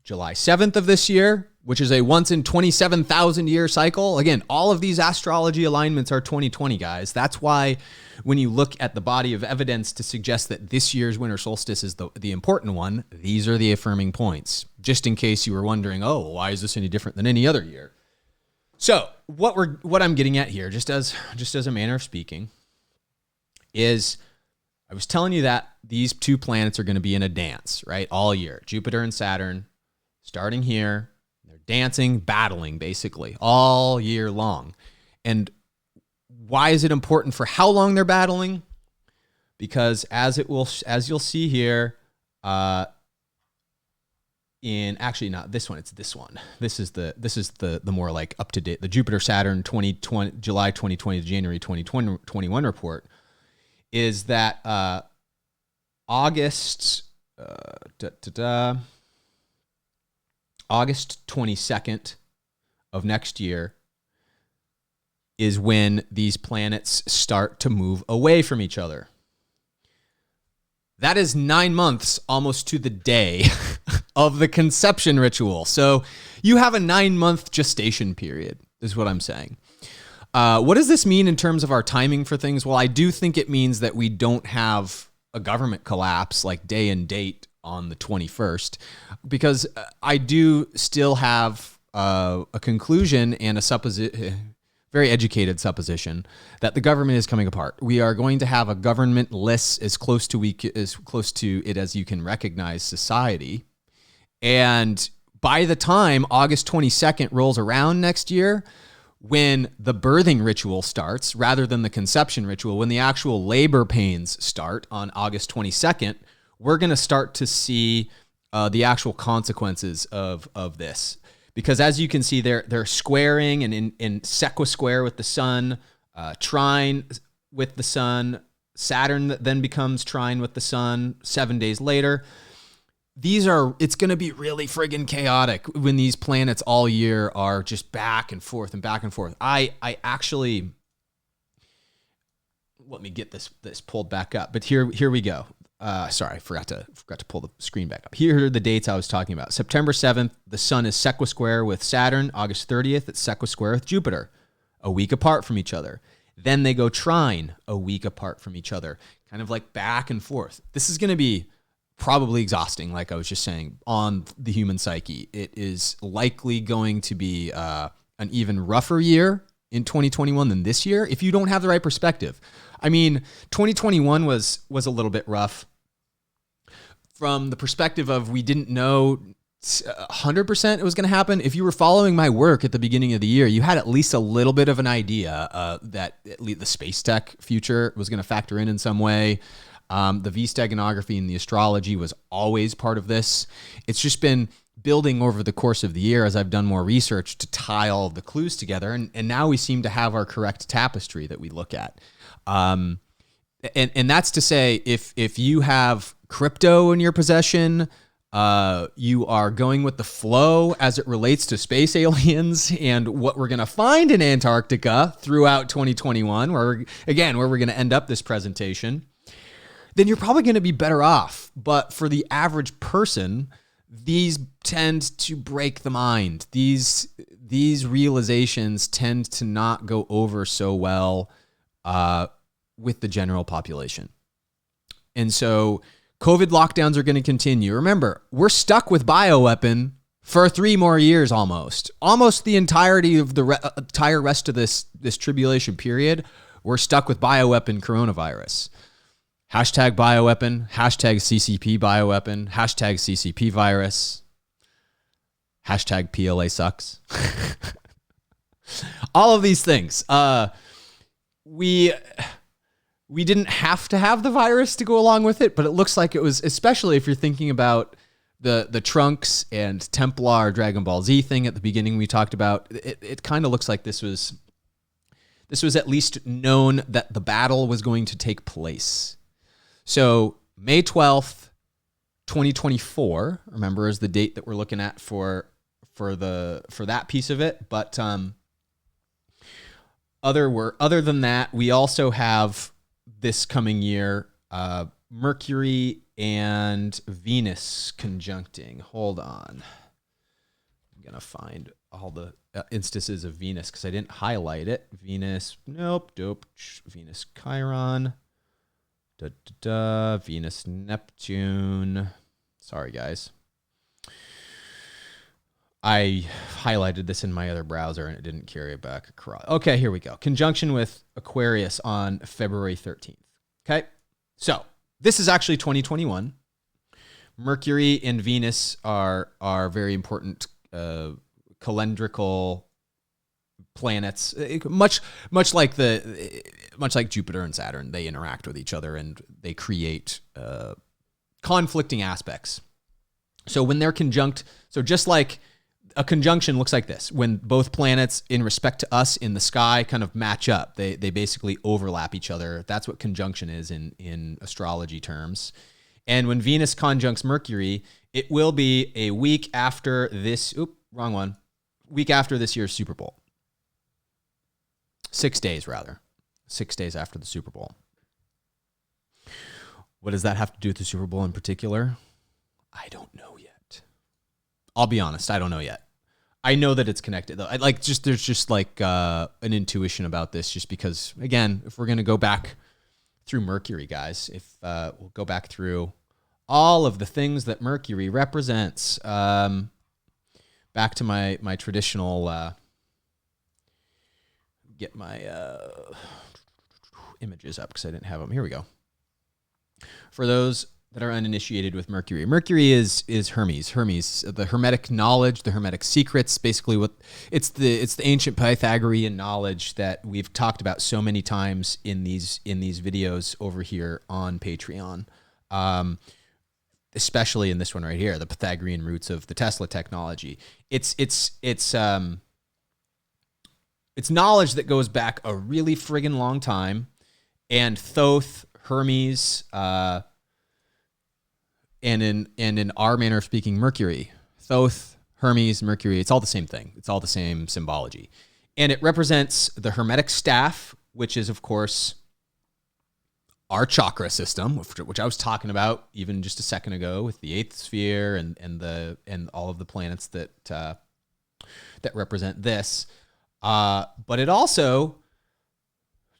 July 7th of this year, which is a once in 27,000 year cycle. Again, all of these astrology alignments are 2020, guys. That's why when you look at the body of evidence to suggest that this year's winter solstice is the important one, these are the affirming points. Just in case you were wondering, oh, why is this any different than any other year? So what I'm getting at here, just as a manner of speaking, is I was telling you that these two planets are going to be in a dance, right? All year. Jupiter and Saturn, starting here, they're dancing, battling, basically, all year long. And why is it important for how long they're battling? Because as you'll see here, actually not this one, it's this one. This is the more like up to date, the Jupiter Saturn 2020 July 2020 to January 2021 report is that August 22nd of next year is when these planets start to move away from each other. That is 9 months almost to the day of the conception ritual. So you have a 9-month gestation period, is what I'm saying. What does this mean in terms of our timing for things? Well, I do think it means that we don't have a government collapse like day and date on the 21st, because I do still have a conclusion and a very educated supposition that the government is coming apart. We are going to have a government-less, as close to it as you can recognize society. And by the time August 22nd rolls around next year, when the birthing ritual starts, rather than the conception ritual, when the actual labor pains start on August 22nd, we're going to start to see the actual consequences of this. Because as you can see, they're squaring and in sequisquare with the sun, trine with the sun. Saturn then becomes trine with the sun 7 days later. It's going to be really friggin' chaotic when these planets all year are just back and forth and back and forth. I actually, let me get this pulled back up. But here we go. Sorry, I forgot to pull the screen back up. Here are the dates I was talking about. September 7th, the sun is sequisquare with Saturn. August 30th, it's sequisquare with Jupiter, a week apart from each other. Then they go trine, a week apart from each other, kind of like back and forth. This is going to be probably exhausting, like I was just saying, on the human psyche. It is likely going to be an even rougher year in 2021 than this year if you don't have the right perspective. I mean, 2021 was a little bit rough from the perspective of we didn't know 100% it was going to happen. If you were following my work at the beginning of the year, you had at least a little bit of an idea that at least the space tech future was going to factor in some way. The V steganography and the astrology was always part of this. It's just been building over the course of the year as I've done more research to tie all of the clues together. And now we seem to have our correct tapestry that we look at. And that's to say, if you have crypto in your possession, you are going with the flow as it relates to space aliens and what we're going to find in Antarctica throughout 2021, where we're going to end up this presentation, then you're probably going to be better off. But for the average person, these tend to break the mind. These realizations tend to not go over so well with the general population. And so COVID lockdowns are going to continue. Remember, we're stuck with bioweapon for 3 more years almost. Almost the entirety of the entire rest of this tribulation period, we're stuck with bioweapon coronavirus. Hashtag bioweapon, hashtag CCP bioweapon, hashtag CCP virus, hashtag PLA sucks. All of these things. We didn't have to have the virus to go along with it, but it looks like it was, especially if you're thinking about the Trunks and Templar Dragon Ball Z thing at the beginning we talked about. It kind of looks like this was at least known that the battle was going to take place. So May 12th, 2024, remember, is the date that we're looking at for that piece of it. But other than that, we also have this coming year, Mercury and Venus conjuncting. Hold on. I'm going to find all the instances of Venus because I didn't highlight it. Venus, nope, dope. Venus Chiron. Venus Neptune. Sorry, guys. I highlighted this in my other browser and it didn't carry it back across. Okay, here we go. Conjunction with Aquarius on February 13th. Okay, so this is actually 2021. Mercury and Venus are very important calendrical planets, much like Jupiter and Saturn. They interact with each other and they create conflicting aspects. So when they're conjunct, so just like a conjunction looks like this, when both planets in respect to us in the sky kind of match up, they basically overlap each other. That's what conjunction is in astrology terms. And when Venus conjuncts Mercury, it will be a week after this, week after this year's Super Bowl. 6 days, rather. 6 days after the Super Bowl. What does that have to do with the Super Bowl in particular? I don't know yet. I'll be honest, I don't know yet. I know that it's connected though. There's just an intuition about this, just because, again, if we're going to go back through Mercury, guys, we'll go back through all of the things that Mercury represents, back to my traditional, get my images up because I didn't have them. Here we go. For those that are uninitiated with Mercury, Mercury is Hermes. Hermes, the Hermetic knowledge, the Hermetic secrets, basically it's the ancient Pythagorean knowledge that we've talked about so many times in these videos over here on Patreon. Especially in this one right here, the Pythagorean roots of the Tesla technology. It's knowledge that goes back a really friggin' long time, and Thoth, Hermes, and in our manner of speaking, Mercury. Thoth, Hermes, Mercury, it's all the same thing. It's all the same symbology. And it represents the Hermetic staff, which is, of course, our chakra system, which I was talking about even just a second ago with the eighth sphere and all of the planets that represent this. But it also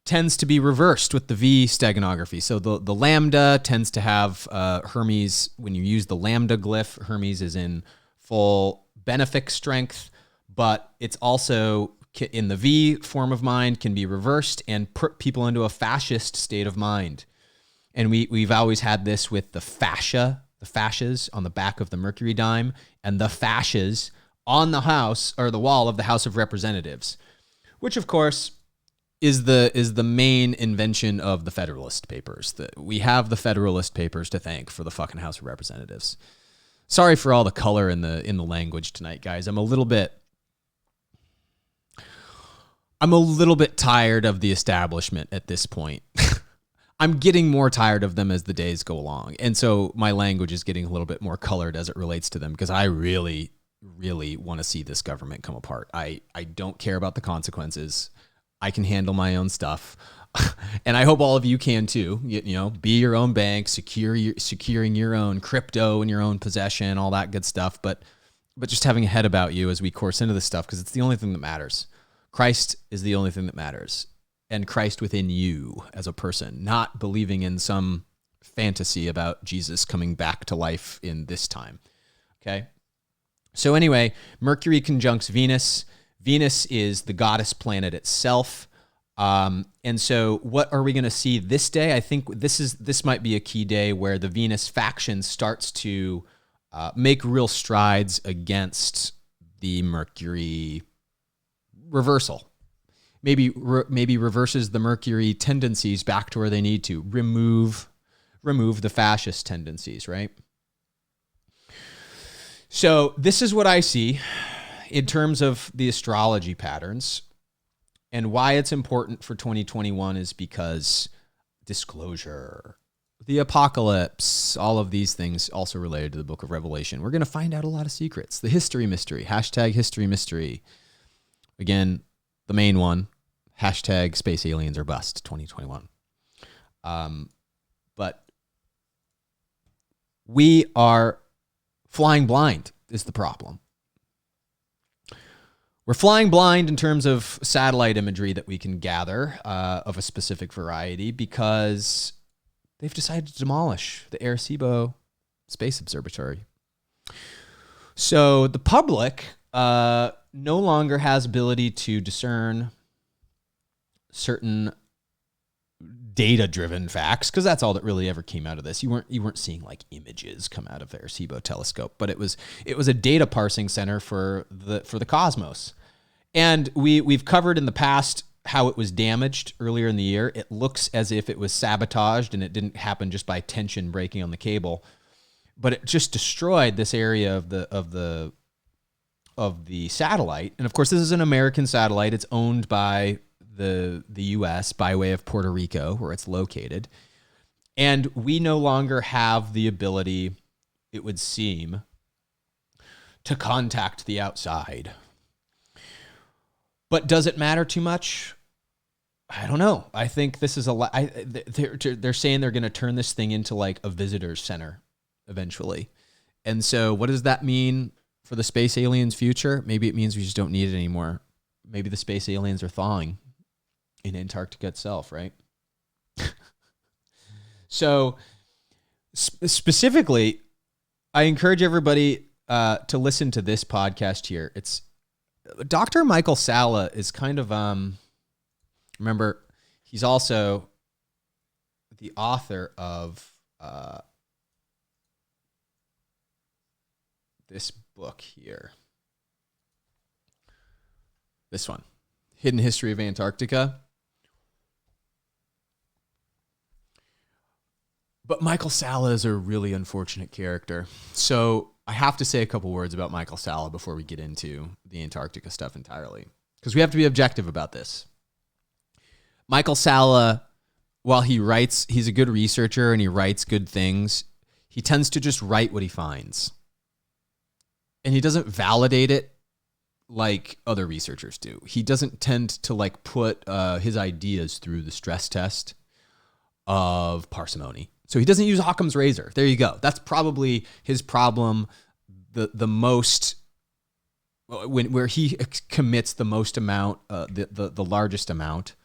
tends to be reversed with the V steganography. So the lambda tends to have Hermes. When you use the lambda glyph, Hermes is in full benefic strength, but it's also in the V form of mind can be reversed and put people into a fascist state of mind. And we've always had this with the fascia the fasces on the back of the Mercury dime, and the fasces on the house or the wall of the House of Representatives, which of course is the main invention of the Federalist Papers. We have the Federalist Papers to thank for the fucking House of Representatives. Sorry for all the color in the language tonight, guys. I'm a little bit tired of the establishment at this point. I'm getting more tired of them as the days go along. And so my language is getting a little bit more colored as it relates to them, because I really, really want to see this government come apart. I don't care about the consequences. I can handle my own stuff. And I hope all of you can too. You know, be your own bank, securing your own crypto in your own possession, all that good stuff. But just having a head about you as we course into this stuff, because it's the only thing that matters. Christ is the only thing that matters. And Christ within you as a person, not believing in some fantasy about Jesus coming back to life in this time. Okay? So anyway, Mercury conjuncts Venus. Venus is the goddess planet itself. And so what are we going to see this day? I think this might be a key day where the Venus faction starts to make real strides against the Mercury reversal. Maybe reverses the Mercury tendencies back to where they need to. Remove the fascist tendencies, right? So this is what I see in terms of the astrology patterns, and why it's important for 2021 is because disclosure, the apocalypse, all of these things also related to the book of Revelation. We're going to find out a lot of secrets. The history mystery, hashtag history mystery. Again, the main one, hashtag space aliens or bust 2021. But we are flying blind is the problem. We're flying blind in terms of satellite imagery that we can gather of a specific variety, because they've decided to demolish the Arecibo Space Observatory. So the public no longer has ability to discern certain data-driven facts, because that's all that really ever came out of this. You weren't seeing like images come out of the Arecibo telescope, but it was a data parsing center for the cosmos. And we've covered in the past how it was damaged earlier in the year. It looks as if it was sabotaged, and it didn't happen just by tension breaking on the cable, but it just destroyed this area of the satellite. And of course, this is an American satellite. It's owned by the U.S. by way of Puerto Rico, where it's located. And we no longer have the ability, it would seem, to contact the outside. But does it matter too much? I don't know. I think this is they're saying they're going to turn this thing into like a visitor's center eventually. And so what does that mean for the space aliens' future? Maybe it means we just don't need it anymore. Maybe the space aliens are thawing in Antarctica itself, right? So specifically, I encourage everybody to listen to this podcast here. It's Dr. Michael Salla is kind of, remember, he's also the author of this book here. This one, Hidden History of Antarctica. But Michael Salla is a really unfortunate character. So I have to say a couple words about Michael Salla before we get into the Antarctica stuff entirely, because we have to be objective about this. Michael Salla, while he writes, he's a good researcher and he writes good things, he tends to just write what he finds. And he doesn't validate it like other researchers do. He doesn't tend to like put his ideas through the stress test of parsimony. So he doesn't use Occam's razor. There you go. That's probably his problem. The most where he commits the most amount, the largest amount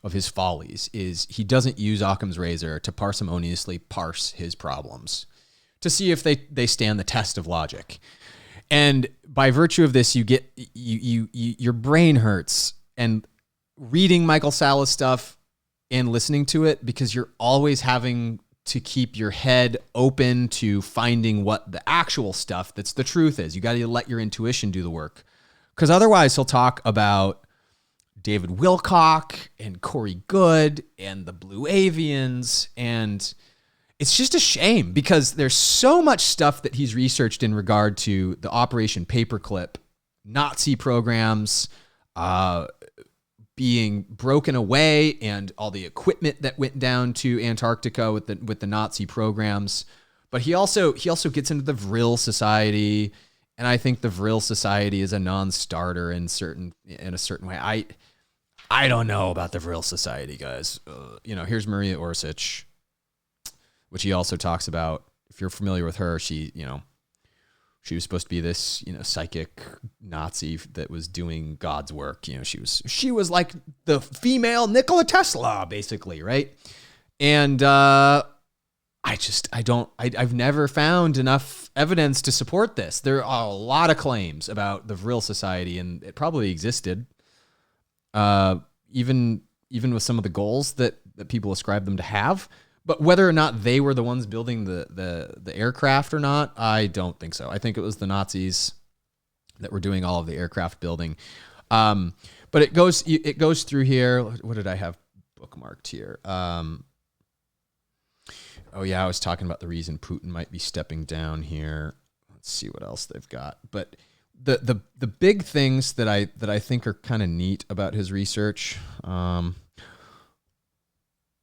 of his follies is he doesn't use Occam's razor to parsimoniously parse his problems to see if they stand the test of logic. And by virtue of this, your brain hurts. And reading Michael Salla's stuff and listening to it, because you're always having to keep your head open to finding what the actual stuff that's the truth is. You got to let your intuition do the work. Because otherwise he'll talk about David Wilcock and Corey Goode and the Blue Avians. And it's just a shame because there's so much stuff that he's researched in regard to the Operation Paperclip, Nazi programs, being broken away, and all the equipment that went down to Antarctica with the Nazi programs. But he also gets into the Vril Society, and I think the Vril Society is a non-starter in a certain way. I don't know about the Vril Society, guys. Here's Maria Orsic, which he also talks about. If you're familiar with her, she was supposed to be this, psychic Nazi that was doing God's work. She was like the female Nikola Tesla, basically, right? And I've never found enough evidence to support this. There are a lot of claims about the Vril Society, and it probably existed, even with some of the goals that people ascribe them to have. But whether or not they were the ones building the aircraft or not, I don't think so. I think it was the Nazis that were doing all of the aircraft building. But it goes through here. What did I have bookmarked here? I was talking about the reason Putin might be stepping down here. Let's see what else they've got. But the big things that I think are kind of neat about his research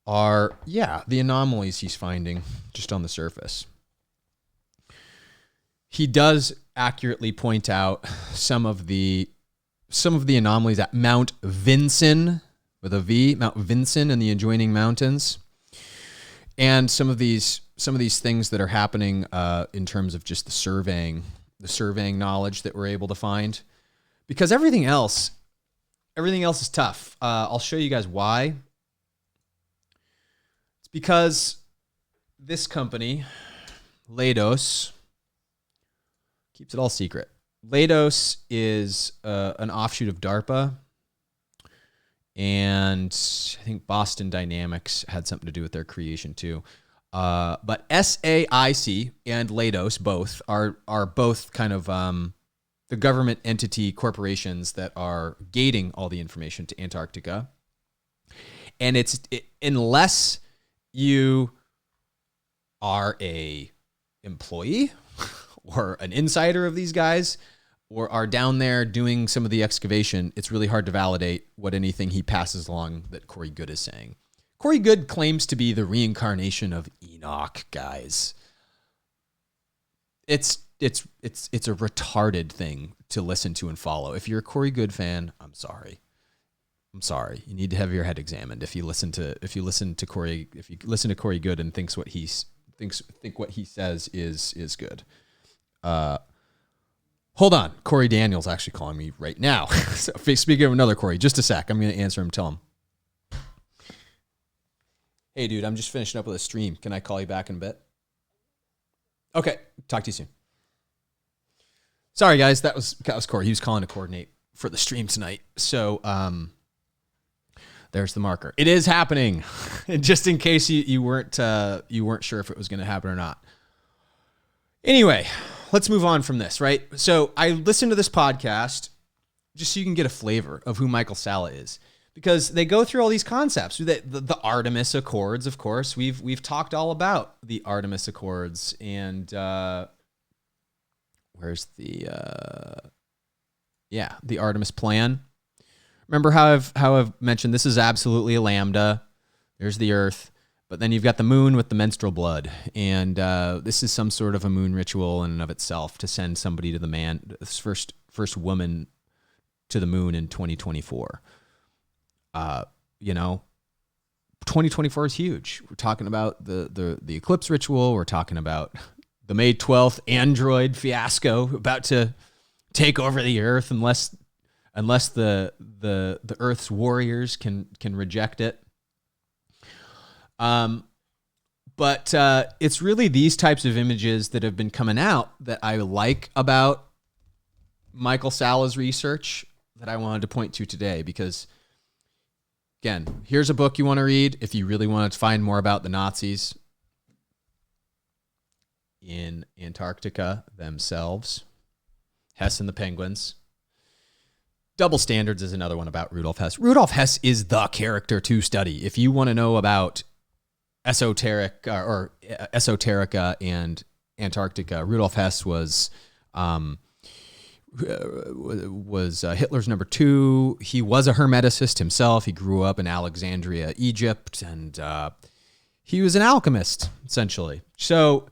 are the anomalies he's finding just on the surface. He does accurately point out some of the anomalies at Mount Vinson with a V, Mount Vinson and the adjoining mountains, and some of these things that are happening in terms of just the surveying knowledge that we're able to find, because everything else is tough. I'll show you guys why. Because this company, Leidos, keeps it all secret. Leidos is an offshoot of DARPA, and I think Boston Dynamics had something to do with their creation too. But SAIC and Leidos both are both kind of the government entity corporations that are gating all the information to Antarctica. And unless you are a employee or an insider of these guys, or are down there doing some of the excavation, it's really hard to validate what anything he passes along that Corey Goode is saying. Corey Goode claims to be the reincarnation of Enoch, guys. It's a retarded thing to listen to and follow. If you're a Corey Goode fan, I'm sorry. You need to have your head examined if you listen to Corey Goode and think what he says is good. Hold on, Corey Daniels actually calling me right now. So speaking of another Corey, just a sec. I'm going to answer him. Tell him, hey dude, I'm just finishing up with a stream. Can I call you back in a bit? Okay, talk to you soon. Sorry guys, that was Corey. He was calling to coordinate for the stream tonight. So there's the marker. It is happening. And just in case you weren't sure if it was going to happen or not. Anyway, let's move on from this, right? So I listened to this podcast just so you can get a flavor of who Michael Salla is, because they go through all these concepts. The Artemis Accords, of course. We've talked all about the Artemis Accords, and where's the Artemis Plan. Remember how I've mentioned this is absolutely a lambda. There's the Earth. But then you've got the moon with the menstrual blood. And this is some sort of a moon ritual in and of itself to send somebody to this first woman to the moon in 2024. 2024 is huge. We're talking about the eclipse ritual. We're talking about the May 12th android fiasco about to take over the Earth unless the Earth's warriors can reject it. But it's really these types of images that have been coming out that I like about Michael Salla's research that I wanted to point to today, because again, here's a book you want to read if you really want to find more about the Nazis. in Antarctica themselves. Hess and the Penguins. Double Standards is another one about Rudolf Hess. Rudolf Hess is the character to study. If you want to know about esoterica and Antarctica, Rudolf Hess was Hitler's number 2. He was a Hermeticist himself. He grew up in Alexandria, Egypt, and he was an alchemist, essentially. So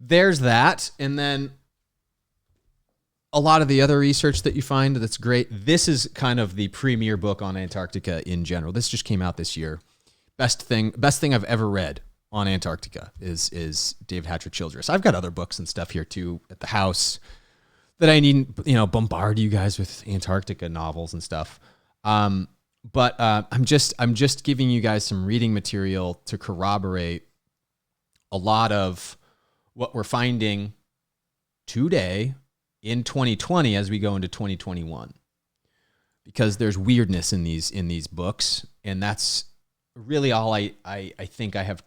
there's that. And then a lot of the other research that you find that's great. This is kind of the premier book on Antarctica in general. This just came out this year. Best thing I've ever read on Antarctica is David Hatcher Childress. I've got other books and stuff here too at the house that I need, bombard you guys with Antarctica novels and stuff. But I'm just giving you guys some reading material to corroborate a lot of what we're finding today in 2020 as we go into 2021, because there's weirdness in these books, and that's really all I think I have,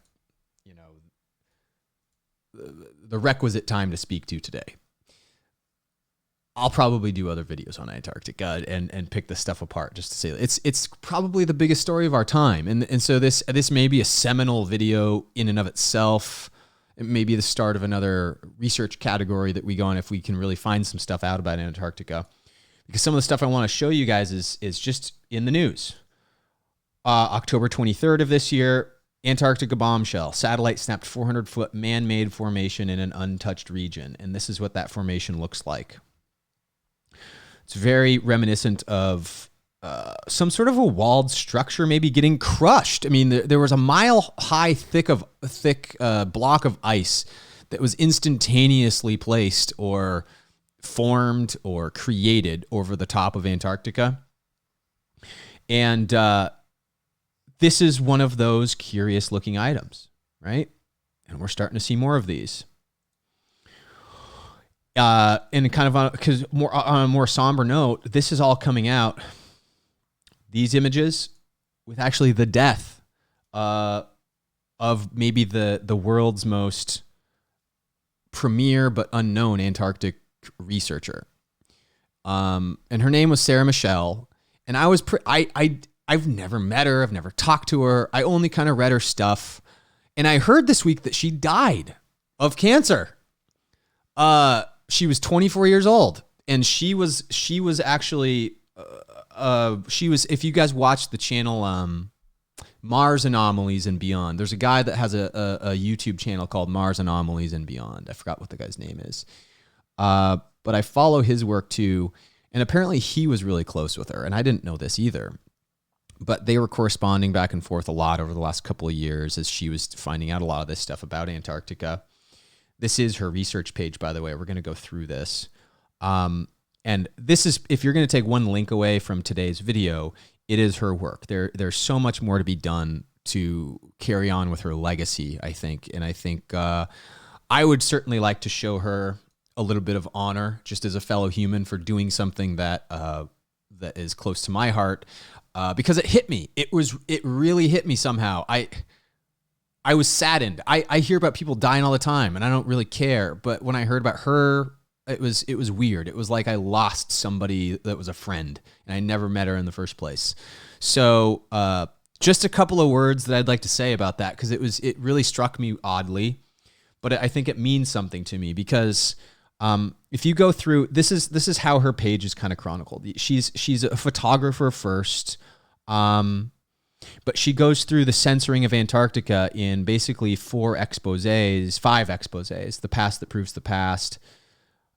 the requisite time to speak to today. I'll probably do other videos on Antarctica and pick this stuff apart just to say it's probably the biggest story of our time, and so this may be a seminal video in and of itself. It may be the start of another research category that we go on if we can really find some stuff out about Antarctica, because some of the stuff I want to show you guys is just in the news. October 23rd of this year, Antarctica bombshell. Satellite snapped 400-foot man-made formation in an untouched region, and this is what that formation looks like. It's very reminiscent of some sort of a walled structure maybe getting crushed. I mean, there was a mile-high thick block of ice that was instantaneously placed or formed or created over the top of Antarctica. And this is one of those curious-looking items, right? And we're starting to see more of these. And kind of on a more somber note, this is all coming out. These images with actually the death of maybe the world's most premier but unknown Antarctic researcher. And her name was Sarah Michelle. And I was I've never met her. I've never talked to her. I only kind of read her stuff. And I heard this week that she died of cancer. She was 24 years old, and she was actually if you guys watch the channel Mars Anomalies and Beyond, there's a guy that has a YouTube channel called Mars Anomalies and Beyond. I forgot what the guy's name is. But I follow his work too, and apparently he was really close with her, and I didn't know this either. But they were corresponding back and forth a lot over the last couple of years as she was finding out a lot of this stuff about Antarctica. This is her research page, by the way. We're going to go through this. And this is, if you're going to take one link away from today's video, it is her work. There's so much more to be done to carry on with her legacy, I think. And I think I would certainly like to show her a little bit of honor just as a fellow human for doing something that is close to my heart, because it hit me. It really hit me somehow. I was saddened. I hear about people dying all the time, and I don't really care. But when I heard about her, it was weird. It was like I lost somebody that was a friend, and I never met her in the first place. So just a couple of words that I'd like to say about that, because it really struck me oddly, but I think it means something to me, because if you go through, this is how her page is kind of chronicled. She's a photographer first. But she goes through the censoring of Antarctica in basically 5 exposés. The past that proves the past,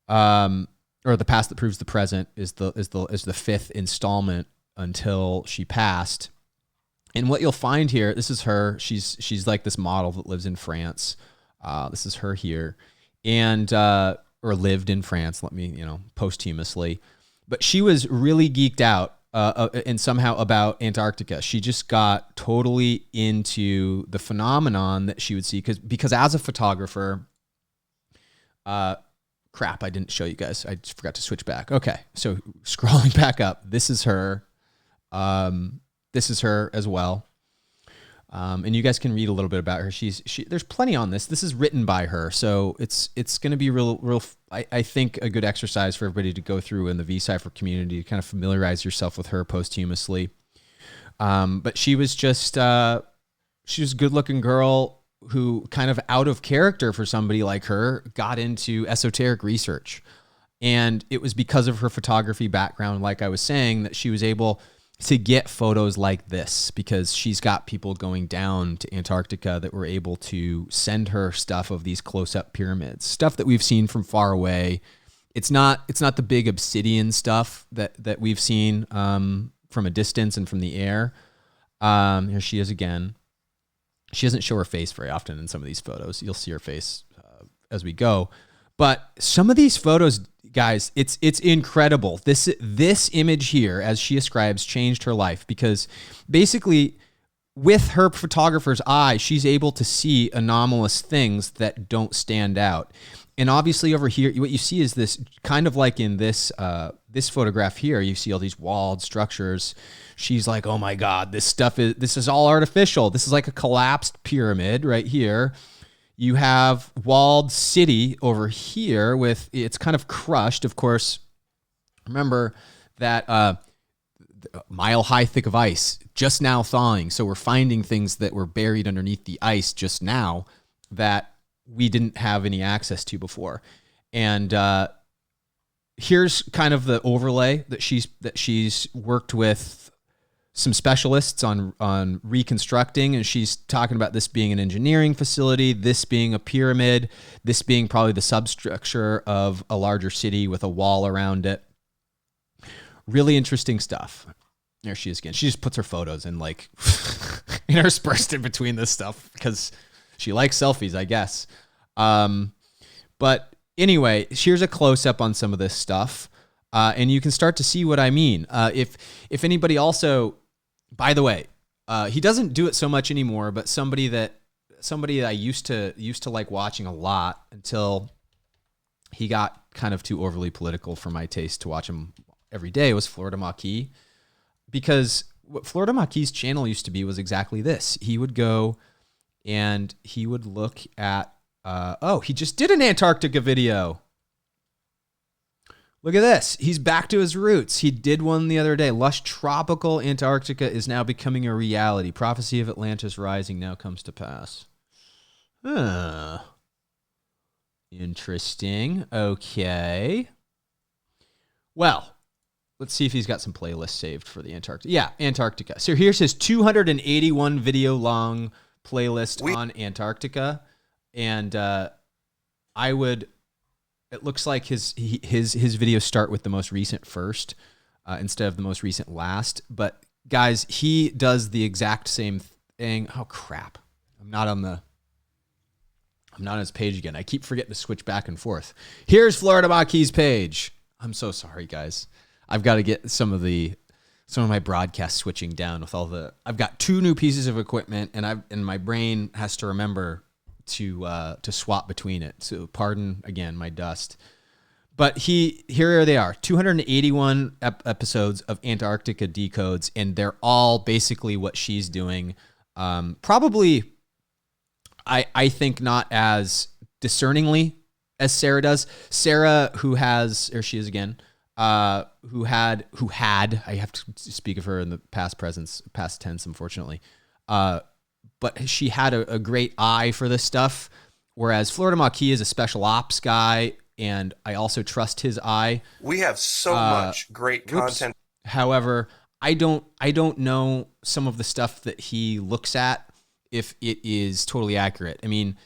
or the past that proves the present is the 5th installment until she passed. And what you'll find here, this is her. She's like this model that lives in France. This is her here, and or lived in France. Let me posthumously, but she was really geeked out. And somehow about Antarctica. She just got totally into the phenomenon that she would see because as a photographer, crap, I didn't show you guys. I just forgot to switch back. Okay, so scrolling back up, this is her. This is her as well. And you guys can read a little bit about her. There's plenty on this. This is written by her, so it's going to be real. I think a good exercise for everybody to go through in the V-Cipher community to kind of familiarize yourself with her posthumously. But she was just she was a good-looking girl who, kind of out of character for somebody like her, got into esoteric research. And it was because of her photography background, like I was saying, that she was able to get photos like this, because she's got people going down to Antarctica that were able to send her stuff of these close-up pyramids, stuff that we've seen from far away. It's not the big obsidian stuff that we've seen from a distance and from the air. Here she is again. She doesn't show her face very often in some of these photos. You'll see her face as we go. But some of these photos, guys, it's incredible. This image here, as she ascribes, changed her life, because basically with her photographer's eye, she's able to see anomalous things that don't stand out. And obviously over here, what you see is this kind of like in this photograph here, you see all these walled structures. She's like, oh my God, this is all artificial. This is like a collapsed pyramid right here. You have walled city over here with, it's kind of crushed. Of course, remember that mile high thick of ice just now thawing. So we're finding things that were buried underneath the ice just now that we didn't have any access to before. And here's kind of the overlay that she's worked with some specialists on reconstructing, and she's talking about this being an engineering facility, this being a pyramid, this being probably the substructure of a larger city with a wall around it. Really interesting stuff. There she is again. She just puts her photos in, like, interspersed in between this stuff because she likes selfies, I guess. But anyway, here's a close-up on some of this stuff, and you can start to see what I mean. If anybody also, by the way, he doesn't do it so much anymore, but somebody that I used to like watching a lot until he got kind of too overly political for my taste to watch him every day was Florida Maquis. Because what Florida Maquis' channel used to be was exactly this. He would go and he would look at, he just did an Antarctica video. Look at this. He's back to his roots. He did one the other day. Lush tropical Antarctica is now becoming a reality. Prophecy of Atlantis rising now comes to pass. Interesting. Okay. Well, let's see if he's got some playlists saved for the Antarctica. Yeah, Antarctica. So here's his 281 video long playlist on Antarctica. And it looks like his videos start with the most recent first instead of the most recent last. But guys, he does the exact same thing. Oh crap. I'm not on his page again. I keep forgetting to switch back and forth. Here's Florida Maquis' page. I'm so sorry, guys. I've got to get some of my broadcast switching down with I've got 2 new pieces of equipment and my brain has to remember to swap between it. So pardon again my dust. But here they are, 281 episodes of Antarctica Decodes, and they're all basically what she's doing. Probably, I think not as discerningly as Sarah does. Sarah, there she is again, who had, I have to speak of her in the past tense, unfortunately. But she had a great eye for this stuff, whereas Florida Maquis is a special ops guy, and I also trust his eye. We have so much great content. However, I don't know some of the stuff that he looks at if it is totally accurate. I mean,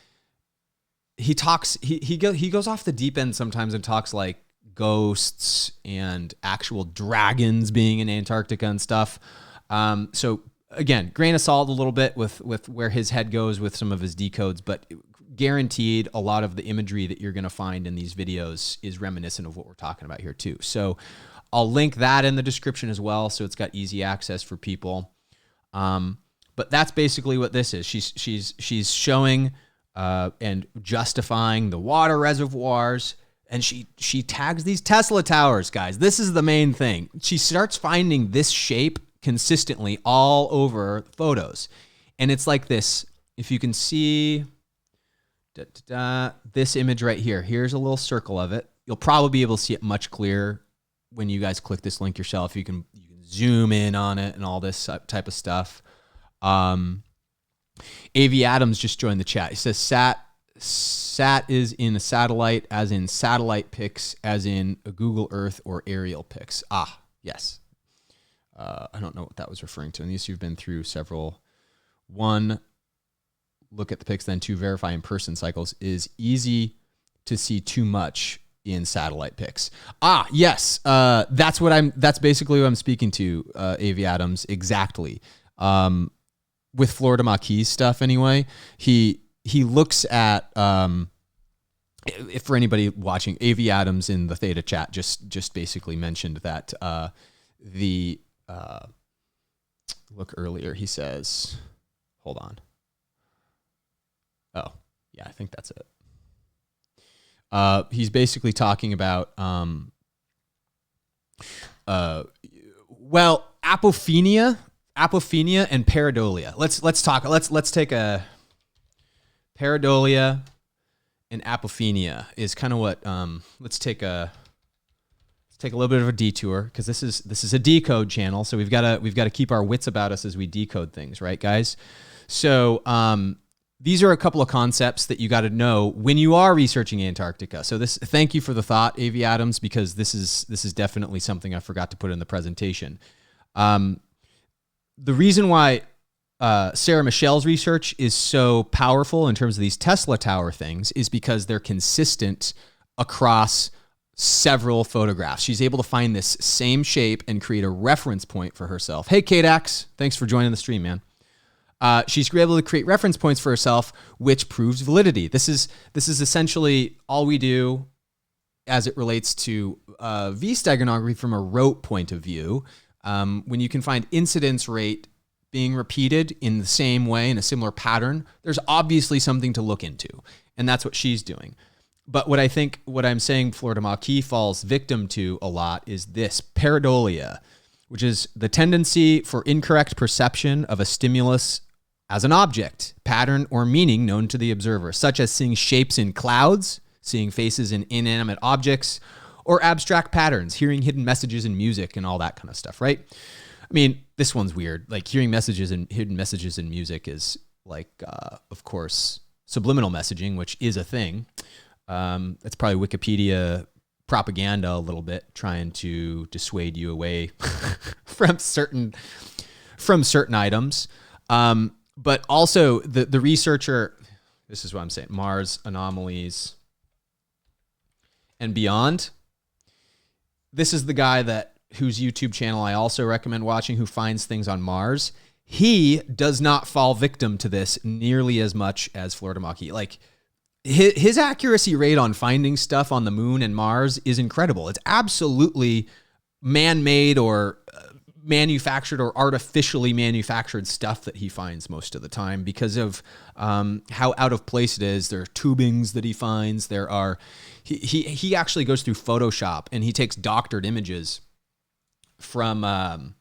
he goes off the deep end sometimes and talks like ghosts and actual dragons being in Antarctica and stuff. So again, grain of salt a little bit with where his head goes with some of his decodes, but guaranteed a lot of the imagery that you're going to find in these videos is reminiscent of what we're talking about here too. So I'll link that in the description as well, so it's got easy access for people. But that's basically what this is. She's showing and justifying the water reservoirs, and she tags these Tesla towers, guys. This is the main thing. She starts finding this shape consistently all over photos. And it's like this. If you can see this image right here, here's a little circle of it. You'll probably be able to see it much clearer when you guys click this link yourself. You can zoom in on it and all this type of stuff. AV Adams just joined the chat. He says sat is in a satellite, as in satellite pics, as in a Google Earth or aerial pics. Ah, yes. I don't know what that was referring to. And these you've been through several. 1, look at the pics, then 2, verify in-person cycles is easy to see too much in satellite pics. Ah, yes. That's basically what I'm speaking to, AV Adams, exactly. With Florida Maquis stuff anyway, he looks at, if for anybody watching, AV Adams in the Theta chat just basically mentioned that look earlier, he says, hold on. Oh, yeah, I think that's it. He's basically talking about, Apophenia and pareidolia. Let's take a pareidolia and Apophenia is kind of what, let's take a little bit of a detour, because this is a decode channel. So we've got to keep our wits about us as we decode things. Right, guys? So, these are a couple of concepts that you got to know when you are researching Antarctica. So thank you for the thought, AV Adams, because this is definitely something I forgot to put in the presentation. The reason why Sarah Michelle's research is so powerful in terms of these Tesla Tower things is because they're consistent across several photographs. She's able to find this same shape and create a reference point for herself. Hey, Kadax, thanks for joining the stream, man. She's able to create reference points for herself, which proves validity. This is essentially all we do as it relates to V-steganography from a rote point of view. When you can find incidence rate being repeated in the same way, in a similar pattern, there's obviously something to look into. And that's what she's doing. But what I'm saying Florida Maquis falls victim to a lot is this pareidolia, which is the tendency for incorrect perception of a stimulus as an object, pattern, or meaning known to the observer, such as seeing shapes in clouds, seeing faces in inanimate objects, or abstract patterns, hearing hidden messages in music and all that kind of stuff, right? I mean, this one's weird. Like hearing messages and hidden messages in music is like, of course, subliminal messaging, which is a thing. It's probably Wikipedia propaganda a little bit, trying to dissuade you away from certain items. But also the researcher, this is what I'm saying, Mars anomalies and beyond. This is the guy whose YouTube channel I also recommend watching, who finds things on Mars. He does not fall victim to this nearly as much as Florida Maquis. Like his accuracy rate on finding stuff on the moon and Mars is incredible. It's absolutely man-made or manufactured or artificially manufactured stuff that he finds most of the time because of how out of place it is. There are tubings that he finds. He actually goes through Photoshop and he takes doctored images from the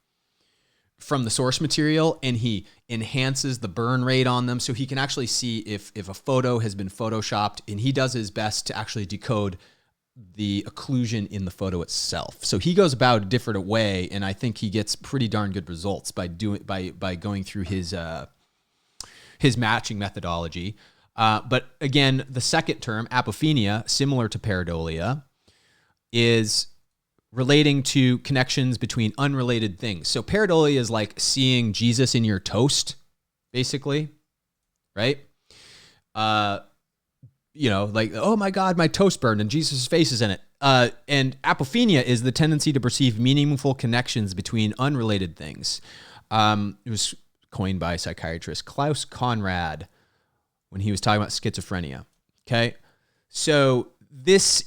source material and he enhances the burn rate on them so he can actually see if a photo has been photoshopped, and he does his best to actually decode the occlusion in the photo itself. So he goes about a different way, and I think he gets pretty darn good results by going through his matching methodology. But again, the second term, apophenia, similar to pareidolia, is relating to connections between unrelated things. So pareidolia is like seeing Jesus in your toast, basically, right? Like, oh my God, my toast burned and Jesus' face is in it. And apophenia is the tendency to perceive meaningful connections between unrelated things. It was coined by psychiatrist Klaus Conrad when he was talking about schizophrenia. Okay. So this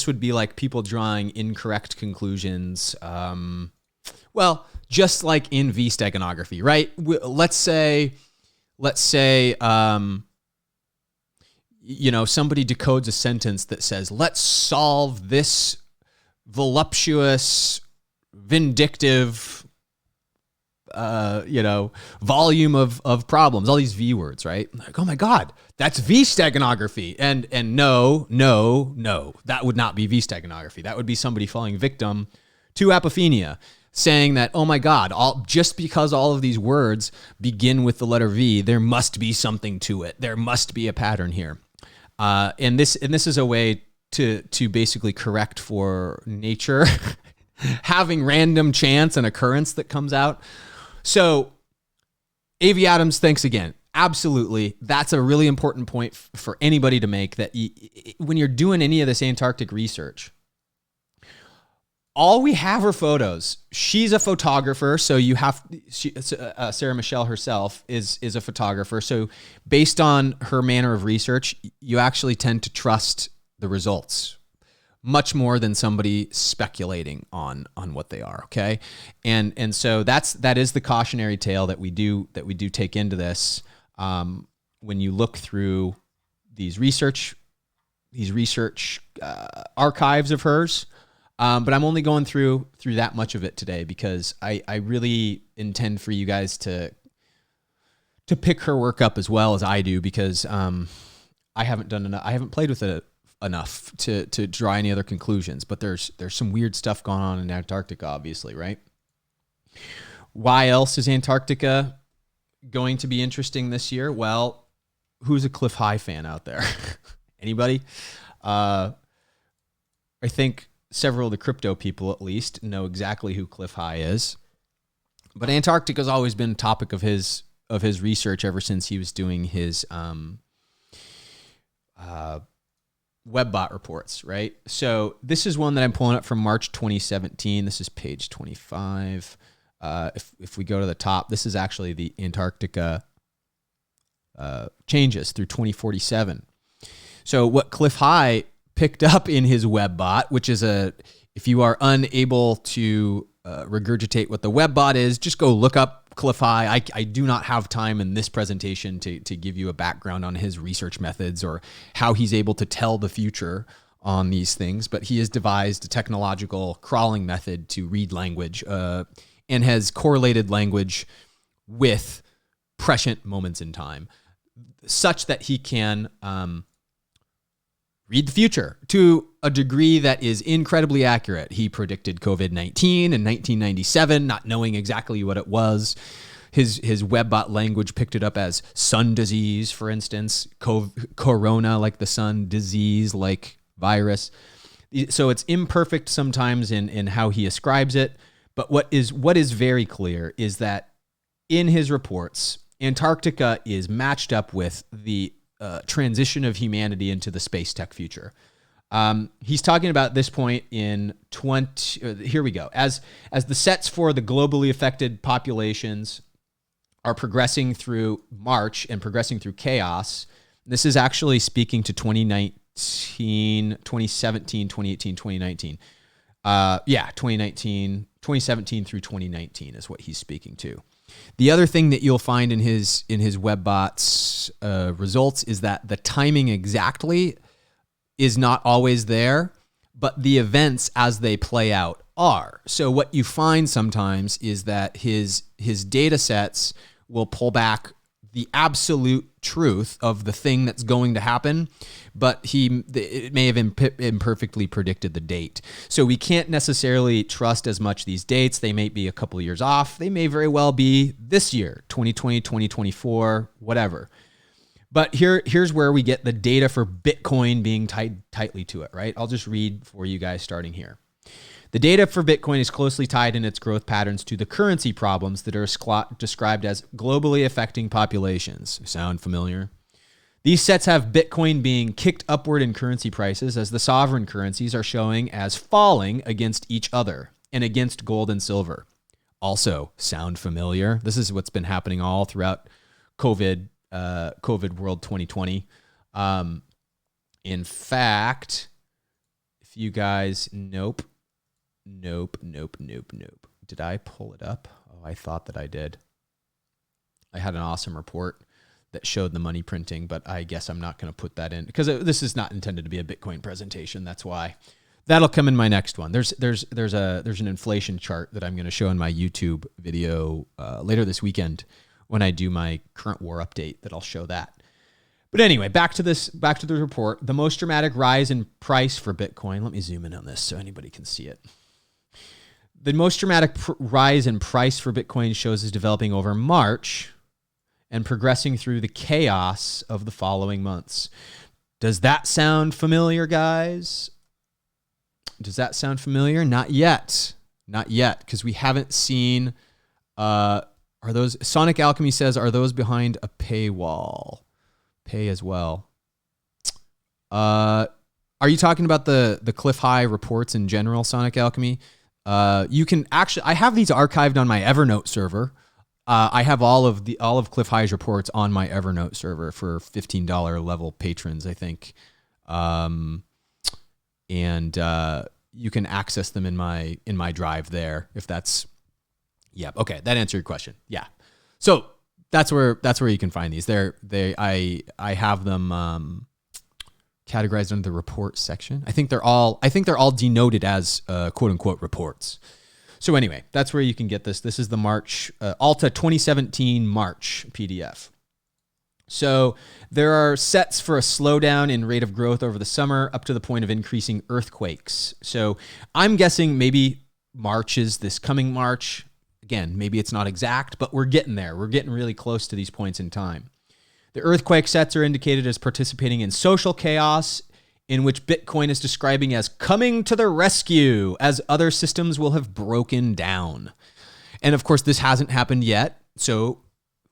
would be like people drawing incorrect conclusions. Just like in V-steganography, right? Let's say, somebody decodes a sentence that says, let's solve this voluptuous, vindictive volume of problems, all these V words, right? Like, oh my God, that's V steganography. And no, that would not be V steganography. That would be somebody falling victim to Apophenia, saying that, oh my God, just because all of these words begin with the letter V, there must be something to it. There must be a pattern here. And this is a way to basically correct for nature having random chance and occurrence that comes out. So A.V. Adams, thanks again. Absolutely. That's a really important point for anybody to make, that when you're doing any of this Antarctic research, all we have are photos. She's a photographer, so Sarah Michelle herself is a photographer. So based on her manner of research, you actually tend to trust the results much more than somebody speculating on what they are. Okay. And so that is the cautionary tale that we do take into this. When you look through these research archives of hers. But I'm only going through that much of it today because I really intend for you guys to pick her work up as well as I do, because I haven't done enough. I haven't played with it enough to draw any other conclusions. But there's some weird stuff going on in Antarctica, obviously, right? Why else is Antarctica going to be interesting this year? Well, who's a Clif High fan out there? Anybody? I think several of the crypto people, at least, know exactly who Clif High is. But Antarctica has always been a topic of his research ever since he was doing his WebBot reports, right? So this is one that I'm pulling up from March 2017. This is page 25. If we go to the top, this is actually the Antarctica changes through 2047. So what Clif High picked up in his WebBot, which is if you are unable to regurgitate what the WebBot is, just go look up Clif High. I do not have time in this presentation to give you a background on his research methods or how he's able to tell the future on these things, but he has devised a technological crawling method to read language and has correlated language with prescient moments in time such that he can read the future to a degree that is incredibly accurate. He predicted COVID-19 in 1997, not knowing exactly what it was. His WebBot language picked it up as sun disease, for instance, corona like the sun, disease like virus. So it's imperfect sometimes in how he ascribes it. But what is very clear is that in his reports, Antarctica is matched up with the transition of humanity into the space tech future. He's talking about this point in here we go. As the sets for the globally affected populations are progressing through March and progressing through chaos, this is actually speaking to 2019, 2017, 2018, 2019. 2017 through 2019 is what he's speaking to. The other thing that you'll find in his WebBot's results is that the timing exactly is not always there, but the events as they play out are. So what you find sometimes is that his data sets will pull back the absolute truth of the thing that's going to happen, but it may have imperfectly predicted the date. So we can't necessarily trust as much these dates. They may be a couple of years off. They may very well be this year, 2020, 2024, whatever. But here's where we get the data for Bitcoin being tied tightly to it, right? I'll just read for you guys starting here. The data for Bitcoin is closely tied in its growth patterns to the currency problems that are described as globally affecting populations. Sound familiar? These sets have Bitcoin being kicked upward in currency prices as the sovereign currencies are showing as falling against each other and against gold and silver. Also, sound familiar? This is what's been happening all throughout COVID World 2020. In fact, if you guys, nope. Did I pull it up? Oh, I thought that I did. I had an awesome report that showed the money printing, but I guess I'm not going to put that in because this is not intended to be a Bitcoin presentation. That's why That'll come in my next one. There's an inflation chart that I'm going to show in my YouTube video later this weekend when I do my current war update. That I'll show that. But anyway, back to the report. The most dramatic rise in price for Bitcoin. Let me zoom in on this so anybody can see it. The most dramatic rise in price for Bitcoin shows is developing over March and progressing through the chaos of the following months. Does that sound familiar, guys? Does that sound familiar? Not yet, because we haven't seen. Are those Sonic Alchemy says? Are those behind a paywall? Pay as well. Are you talking about the Clif High reports in general, Sonic Alchemy? You can actually. I have these archived on my Evernote server. I have all of Clif High's reports on my Evernote server for $15 level patrons, I think. And you can access them in my drive there if that's. Yeah. Okay. That answered your question. Yeah. So that's where you can find these. I have them categorized under the report section. I think they're all denoted as quote unquote reports. So anyway, that's where you can get this. This is the March Alta 2017 March PDF. So there are sets for a slowdown in rate of growth over the summer up to the point of increasing earthquakes. So I'm guessing maybe March is this coming March. Again, maybe it's not exact, but we're getting there. We're getting really close to these points in time. The earthquake sets are indicated as participating in social chaos, in which Bitcoin is describing as coming to the rescue, as other systems will have broken down. And of course, this hasn't happened yet, so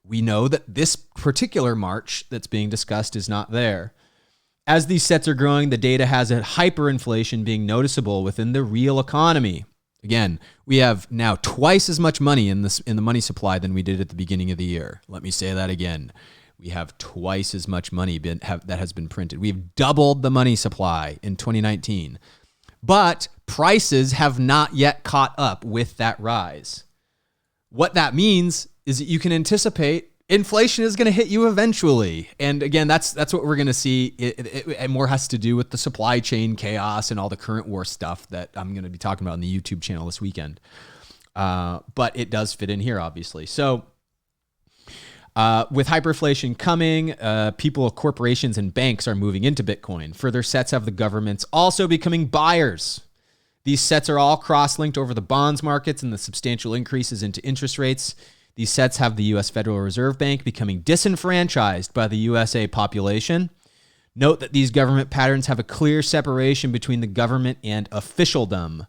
we know that this particular March that's being discussed is not there. As these sets are growing, the data has a hyperinflation being noticeable within the real economy. Again, we have now twice as much money in the money supply than we did at the beginning of the year. Let me say that again. We have twice as much money that has been printed. We've doubled the money supply in 2019. But prices have not yet caught up with that rise. What that means is that you can anticipate inflation is going to hit you eventually. And again, that's what we're going to see. It more has to do with the supply chain chaos and all the current war stuff that I'm going to be talking about on the YouTube channel this weekend. But it does fit in here, obviously. So with hyperinflation coming, people, corporations, and banks are moving into Bitcoin. Further sets have the governments also becoming buyers. These sets are all cross-linked over the bonds markets and the substantial increases into interest rates. These sets have the U.S. Federal Reserve Bank becoming disenfranchised by the USA population. Note that these government patterns have a clear separation between the government and officialdom.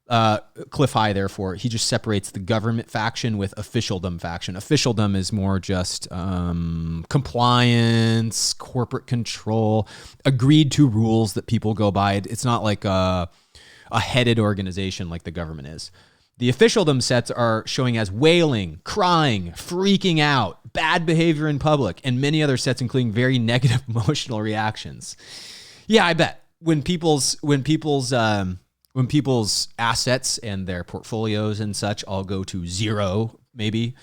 Clif High, therefore, he just separates the government faction with officialdom faction. Officialdom is more just compliance, corporate control, agreed to rules that people go by. It's not like a headed organization like the government is. The officialdom sets are showing as wailing, crying, freaking out, bad behavior in public, and many other sets, including very negative emotional reactions. Yeah, I bet when people's assets and their portfolios and such all go to zero, maybe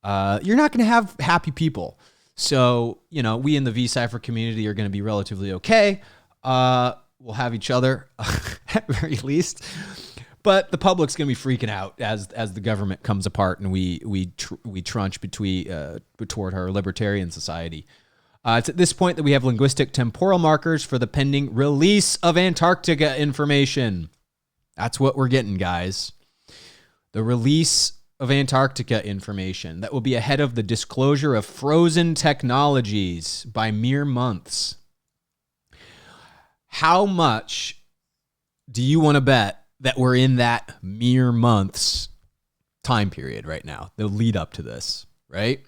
you're not going to have happy people. So we in the vCipher community are going to be relatively okay. We'll have each other at very least. But the public's going to be freaking out as the government comes apart and we trunch toward our libertarian society. It's at this point that we have linguistic temporal markers for the pending release of Antarctica information. That's what we're getting, guys. The release of Antarctica information that will be ahead of the disclosure of frozen technologies by mere months. How much do you want to bet that we're in that mere months time period right now, the lead up to this, right?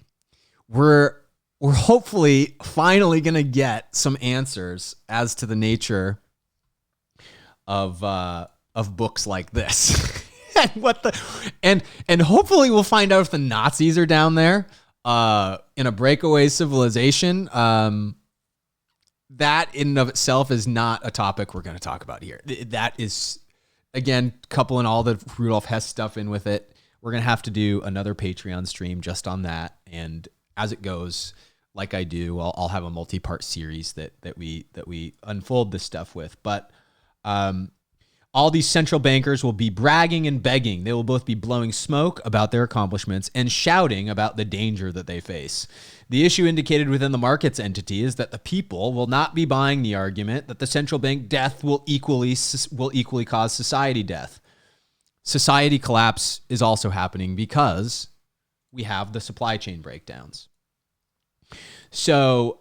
We're hopefully finally going to get some answers as to the nature of books like this. and hopefully we'll find out if the Nazis are down there in a breakaway civilization. That in and of itself is not a topic we're going to talk about here. That is, again, coupling all the Rudolph Hess stuff in with it. We're going to have to do another Patreon stream just on that. And as it goes, like I do, I'll have a multi-part series that we unfold this stuff with. But All these central bankers will be bragging and begging. They will both be blowing smoke about their accomplishments and shouting about the danger that they face. The issue indicated within the markets entity is that the people will not be buying the argument that the central bank death will equally cause society death. Society collapse is also happening because we have the supply chain breakdowns. So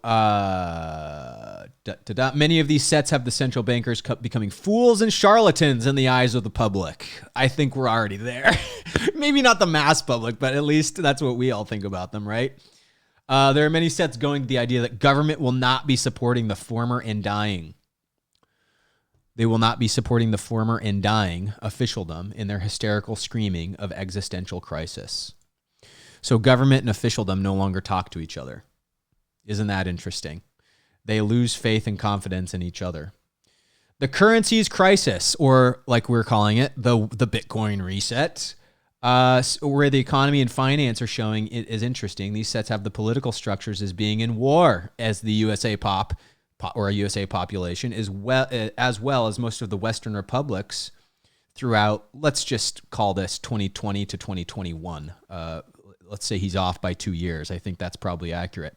many of these sets have the central bankers becoming fools and charlatans in the eyes of the public. I think we're already there. Maybe not the mass public, but at least that's what we all think about them, right? There are many sets going to the idea that government will not be supporting the former and dying. They will not be supporting the former and dying officialdom in their hysterical screaming of existential crisis. So government and officialdom no longer talk to each other. Isn't that interesting? They lose faith and confidence in each other. The currency's crisis, or like we're calling it, the Bitcoin reset, where the economy and finance are showing it is interesting. These sets have the political structures as being in war as the USA USA population, as well as most of the Western republics throughout, let's just call this 2020 to 2021. Let's say he's off by 2 years. I think that's probably accurate.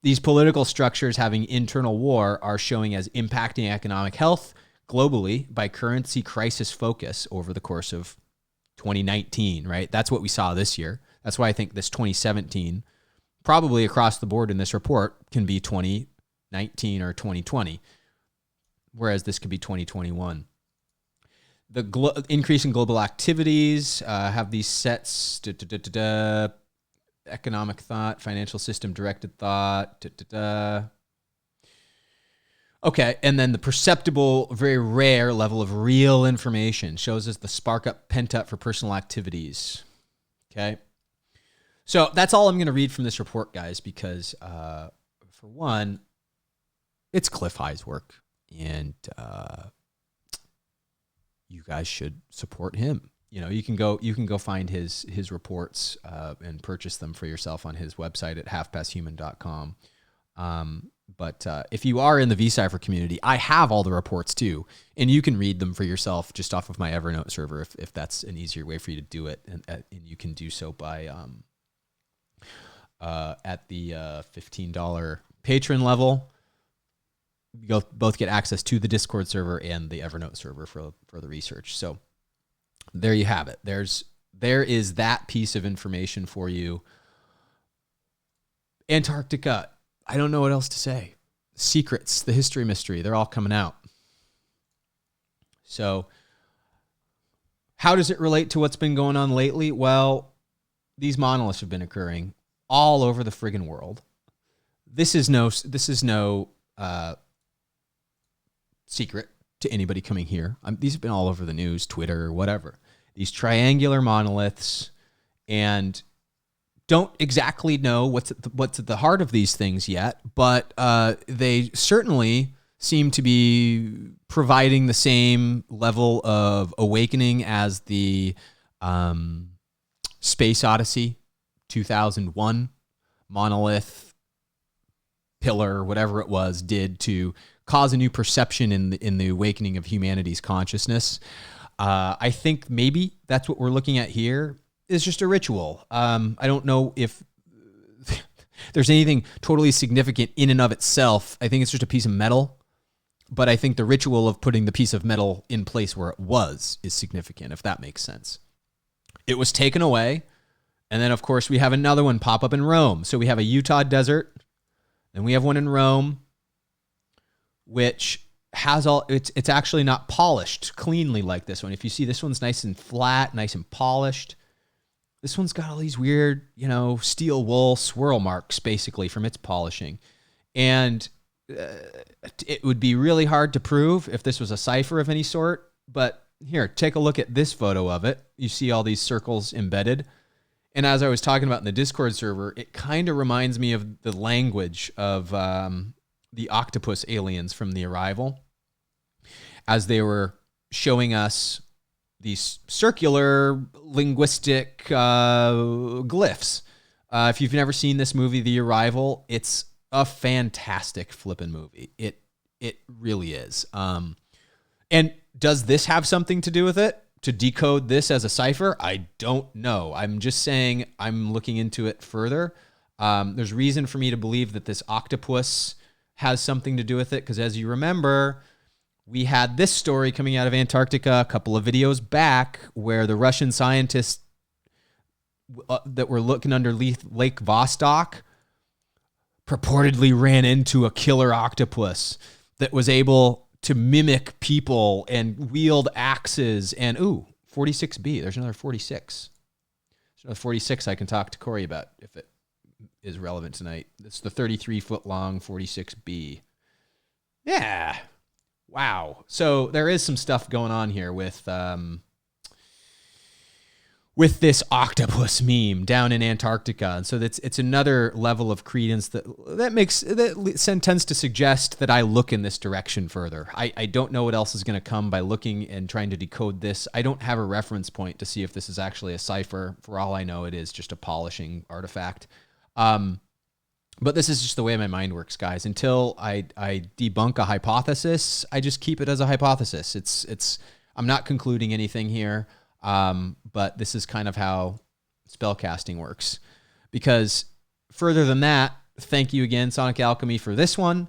These political structures having internal war are showing as impacting economic health globally by currency crisis focus over the course of 2019, right? That's what we saw this year. That's why I think this 2017, probably across the board in this report, can be 2019 or 2020, whereas this could be 2021. The increase in global activities have these sets, economic thought, financial system directed thought. Okay, and then the perceptible, very rare level of real information shows us the spark up, pent up for personal activities. Okay, so that's all I'm going to read from this report, guys, because for one, it's Clif High's work, and you guys should support him. You know, you can go find his reports and purchase them for yourself on his website at halfpasthuman.com. But if you are in the vCipher community, I have all the reports too, and you can read them for yourself just off of my Evernote server if that's an easier way for you to do it, and you can do so by at the $15 patron level. You'll both get access to the Discord server and the Evernote server for the research. So there you have it. There is that piece of information for you. Antarctica. I don't know what else to say. Secrets, the history mystery, they're all coming out. So how does it relate to what's been going on lately? Well, these monoliths have been occurring all over the friggin' world. This is no secret to anybody coming here. These have been all over the news, Twitter, whatever. These triangular monoliths, and don't exactly know what's at the heart of these things yet, but they certainly seem to be providing the same level of awakening as the Space Odyssey 2001 monolith pillar, whatever it was, did to cause a new perception in the awakening of humanity's consciousness. I think maybe that's what we're looking at here is just a ritual. I don't know if there's anything totally significant in and of itself. I think it's just a piece of metal, but I think the ritual of putting the piece of metal in place where it was is significant, if that makes sense. It was taken away, and then, of course, we have another one pop up in Rome. So we have a Utah desert, and we have one in Rome, which has it's actually not polished cleanly like this one. If you see, this one's nice and flat, nice and polished. This one's got all these weird, steel wool swirl marks, basically, from its polishing. And it would be really hard to prove if this was a cipher of any sort. But here, take a look at this photo of it. You see all these circles embedded. And as I was talking about in the Discord server, it kind of reminds me of the language of the octopus aliens from The Arrival, as they were showing us these circular linguistic glyphs. If you've never seen this movie, The Arrival, it's a fantastic flippin' movie. It really is. And Does this have something to do with it? To decode this as a cipher? I don't know. I'm just saying I'm looking into it further. There's reason for me to believe that this octopus has something to do with it, because as you remember, we had this story coming out of Antarctica a couple of videos back where the Russian scientists that were looking under Lake Vostok purportedly ran into a killer octopus that was able to mimic people and wield axes. And 46B, there's another 46. There's another 46 I can talk to Corey about if it is relevant tonight. It's the 33-foot long 46B. Yeah. Wow. So there is some stuff going on here with this octopus meme down in Antarctica. And so it's another level of credence that tends to suggest that I look in this direction further. I don't know what else is going to come by looking and trying to decode this. I don't have a reference point to see if this is actually a cipher. For all I know, it is just a polishing artifact. But this is just the way my mind works, guys. Until I debunk a hypothesis, I just keep it as a hypothesis. I'm not concluding anything here. But this is kind of how spellcasting works. Because further than that, thank you again, Sonic Alchemy, for this one.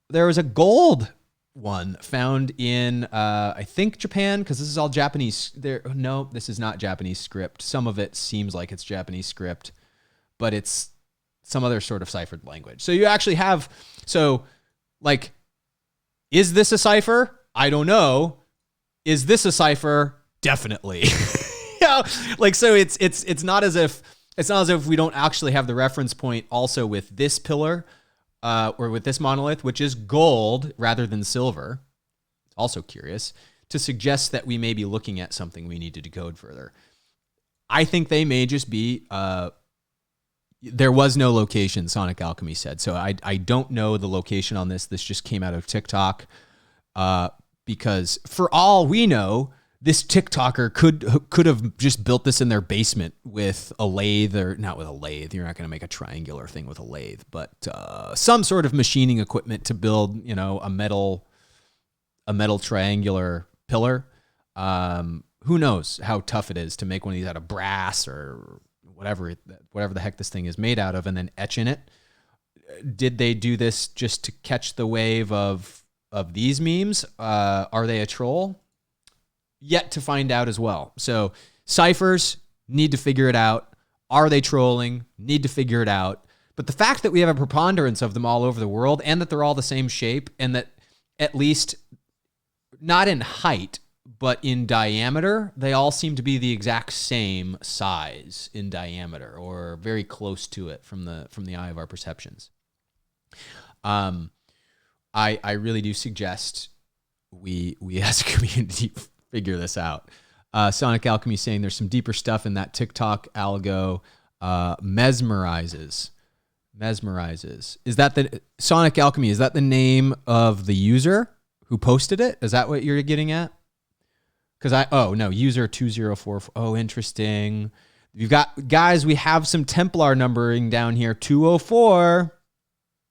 There was a gold one found in, I think, Japan, because this is all Japanese. No, this is not Japanese script. Some of it seems like it's Japanese script, but it's some other sort of ciphered language. So you actually have, is this a cipher? I don't know. Is this a cipher? Definitely. So it's not as if we don't actually have the reference point also with this pillar or with this monolith, which is gold rather than silver. It's also curious to suggest that we may be looking at something we need to decode further. I think they may just be, there was no location, Sonic Alchemy said. So I don't know the location on this. This just came out of TikTok because for all we know, this TikToker could have just built this in their basement with a lathe, or not with a lathe. You're not going to make a triangular thing with a lathe, but some sort of machining equipment to build, a metal triangular pillar. Who knows how tough it is to make one of these out of brass or whatever the heck this thing is made out of, and then etch in it. Did they do this just to catch the wave of these memes? Are they a troll? Yet to find out as well. So ciphers, need to figure it out. Are they trolling? Need to figure it out. But the fact that we have a preponderance of them all over the world and that they're all the same shape and that at least not in height, but in diameter, they all seem to be the exact same size in diameter or very close to it from the eye of our perceptions. I really do suggest we as a community figure this out. Sonic Alchemy saying there's some deeper stuff in that TikTok algo. Mesmerizes. Is that the Sonic Alchemy? Is that the name of the user who posted it? Is that what you're getting at? Because user 2044. Oh, interesting. You've got, guys, we have some Templar numbering down here. 204.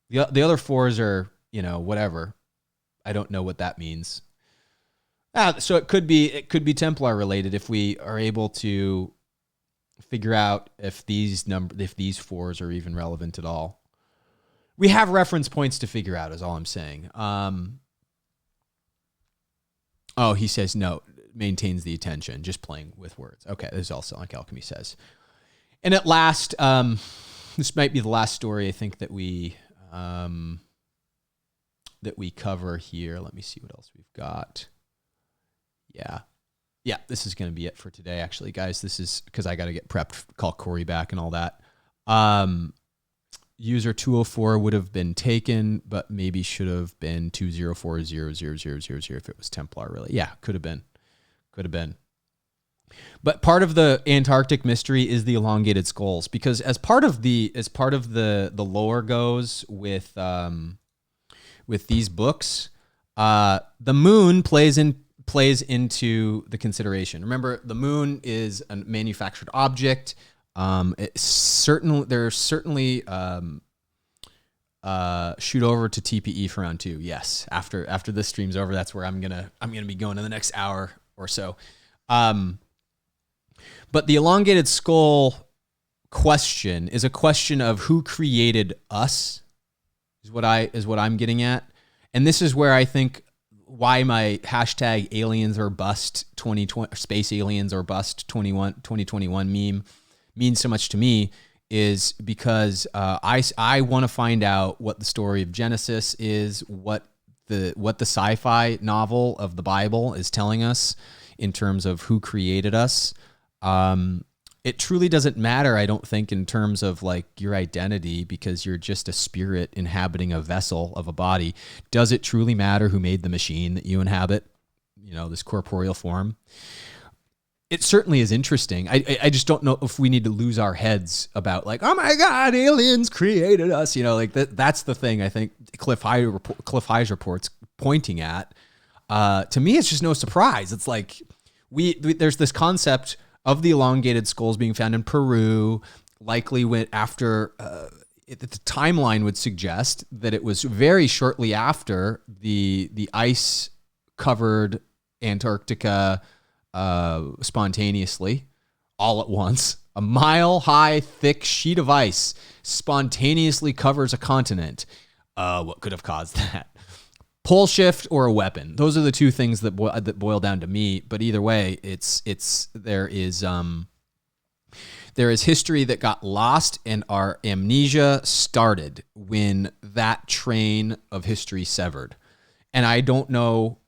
The other fours are, whatever. I don't know what that means. So it could be Templar related if we are able to figure out if these fours are even relevant at all. We have reference points to figure out, is all I'm saying. He says no, maintains the attention, just playing with words. Okay, this is all Sonic Alchemy says. And at last, this might be the last story I think that we cover here. Let me see what else we've got. Yeah, this is going to be it for today, actually, guys. This is because I got to get prepped, call Corey back and all that. User 204 would have been taken, but maybe should have been 204000000 if it was Templar, really. Yeah, could have been. But part of the Antarctic mystery is the elongated skulls, because as part of the lore goes with these books, the moon plays into the consideration. Remember, the moon is a manufactured object. There's certainly shoot over to TPE for round 2. Yes, after this stream's over, that's where I'm gonna be going in the next hour or so. But the elongated skull question is a question of who created us, is what I'm getting at. And this is where I think why my hashtag aliens or bust 2020 space aliens or bust 2021 meme means so much to me, is because I want to find out what the story of Genesis is, what the sci-fi novel of the Bible is telling us in terms of who created us. It truly doesn't matter, I don't think, in terms of like your identity, because you're just a spirit inhabiting a vessel of a body. Does it truly matter who made the machine that you inhabit? You know, this corporeal form. It certainly is interesting. I just don't know if we need to lose our heads about like, oh my God, aliens created us. You know, like that's the thing I think Clif High's report's pointing at. To me, it's just no surprise. It's like there's this concept of the elongated skulls being found in Peru, likely went after, the timeline would suggest that it was very shortly after the ice-covered Antarctica spontaneously, all at once. A mile-high, thick sheet of ice spontaneously covers a continent. What could have caused that? Pole shift or a weapon. Those are the two things that boil down to me. But either way, there is history that got lost, and our amnesia started when that train of history severed. And I don't know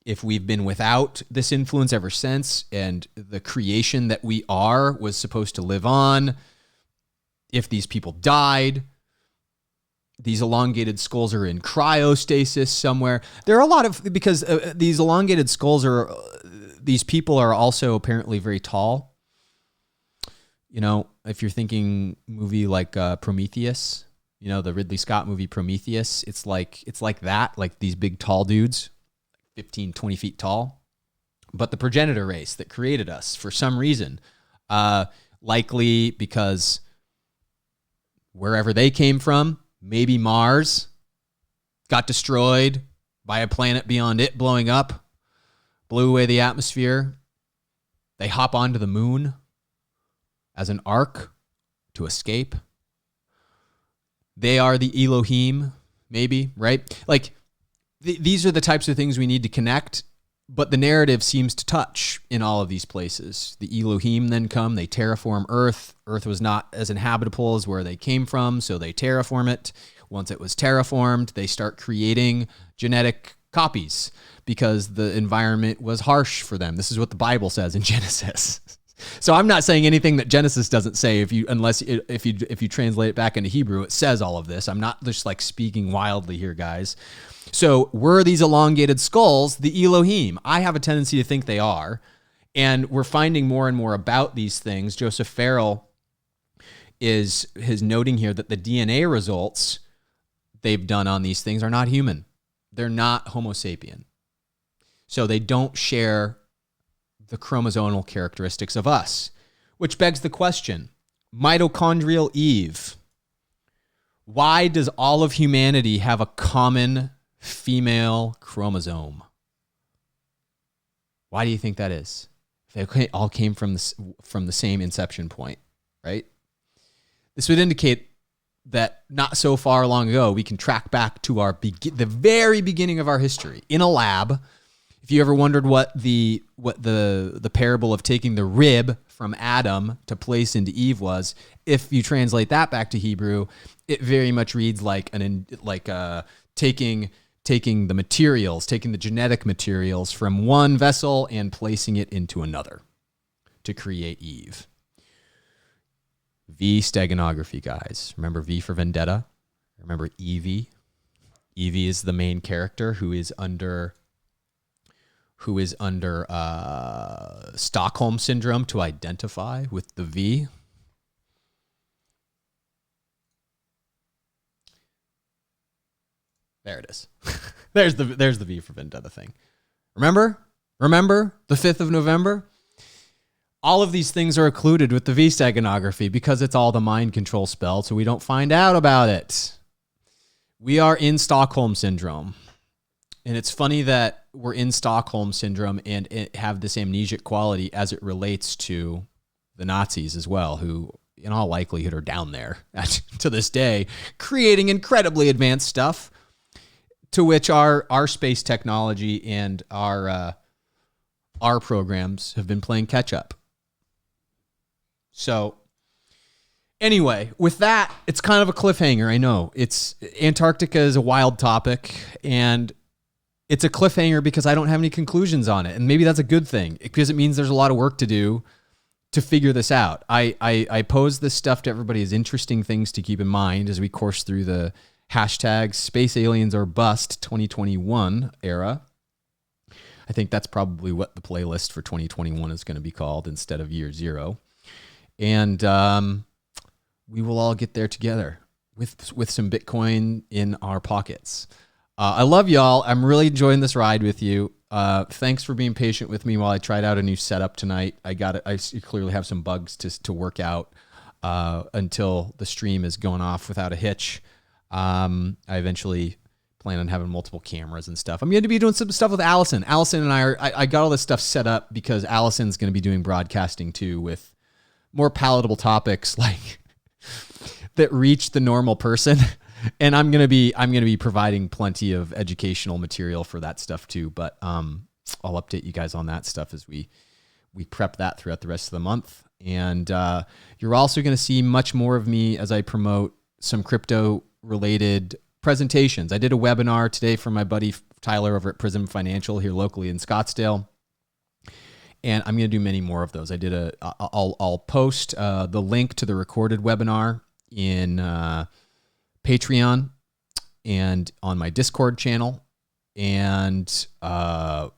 if we've been without this influence ever since, and the creation that we are was supposed to live on. If these people died, these elongated skulls are in cryostasis somewhere. There are a lot of, because these elongated skulls these people are also apparently very tall. You know, if you're thinking movie like Prometheus, you know, the Ridley Scott movie Prometheus, it's like that, like these big tall dudes, 15, 20 feet tall. But the progenitor race that created us, for some reason, likely because wherever they came from, maybe Mars got destroyed by a planet beyond it blowing up, blew away the atmosphere. They hop onto the moon as an ark to escape. They are the Elohim, maybe, right? Like, these are the types of things we need to connect, but the narrative seems to touch in all of these places. The Elohim then come, they terraform Earth. Earth was not as inhabitable as where they came from, so they terraform it. Once it was terraformed, they start creating genetic copies because the environment was harsh for them. This is what the Bible says in Genesis. So I'm not saying anything that Genesis doesn't say. If you translate it back into Hebrew, it says all of this. I'm not just like speaking wildly here, guys. So were these elongated skulls the Elohim? I have a tendency to think they are. And we're finding more and more about these things. Joseph Farrell is noting here that the DNA results they've done on these things are not human. They're not Homo sapien. So they don't share the chromosomal characteristics of us, which begs the question, mitochondrial Eve, why does all of humanity have a common female chromosome? Why do you think that is? They all came from the same inception point, right? This would indicate that not so far long ago, we can track back to the very beginning of our history in a lab. If you ever wondered what the parable of taking the rib from Adam to place into Eve was, if you translate that back to Hebrew, it very much reads like taking the materials, taking the genetic materials from one vessel and placing it into another to create Eve. V steganography, guys. Remember V for Vendetta? Remember Evie? Evie is the main character who is under Stockholm syndrome to identify with the V. There it is. There's the V for Vendetta thing. Remember the 5th of November? All of these things are occluded with the V steganography because it's all the mind control spell, so we don't find out about it. We are in Stockholm Syndrome. And it's funny that we're in Stockholm Syndrome and have this amnesic quality as it relates to the Nazis as well, who in all likelihood are down there to this day, creating incredibly advanced stuff to which our space technology and our programs have been playing catch up. So anyway, with that, it's kind of a cliffhanger. I know Antarctica is a wild topic, and it's a cliffhanger because I don't have any conclusions on it. And maybe that's a good thing because it means there's a lot of work to do to figure this out. I pose this stuff to everybody as interesting things to keep in mind as we course through the hashtag Space Aliens or Bust 2021 era. I think that's probably what the playlist for 2021 is going to be called instead of year zero. And we will all get there together with some Bitcoin in our pockets. I love y'all. I'm really enjoying this ride with you. Thanks for being patient with me while I tried out a new setup tonight. I clearly have some bugs to work out until the stream is going off without a hitch. I eventually plan on having multiple cameras and stuff. I'm going to be doing some stuff with Allison. Allison and I got all this stuff set up because Allison's going to be doing broadcasting too with more palatable topics like that reach the normal person. And I'm gonna be providing plenty of educational material for that stuff too. But I'll update you guys on that stuff as we prep that throughout the rest of the month. And you're also gonna see much more of me as I promote some crypto related presentations. I did a webinar today for my buddy Tyler over at Prism Financial here locally in Scottsdale. And I'm gonna do many more of those. I'll post the link to the recorded webinar in Patreon and on my Discord channel. And I'll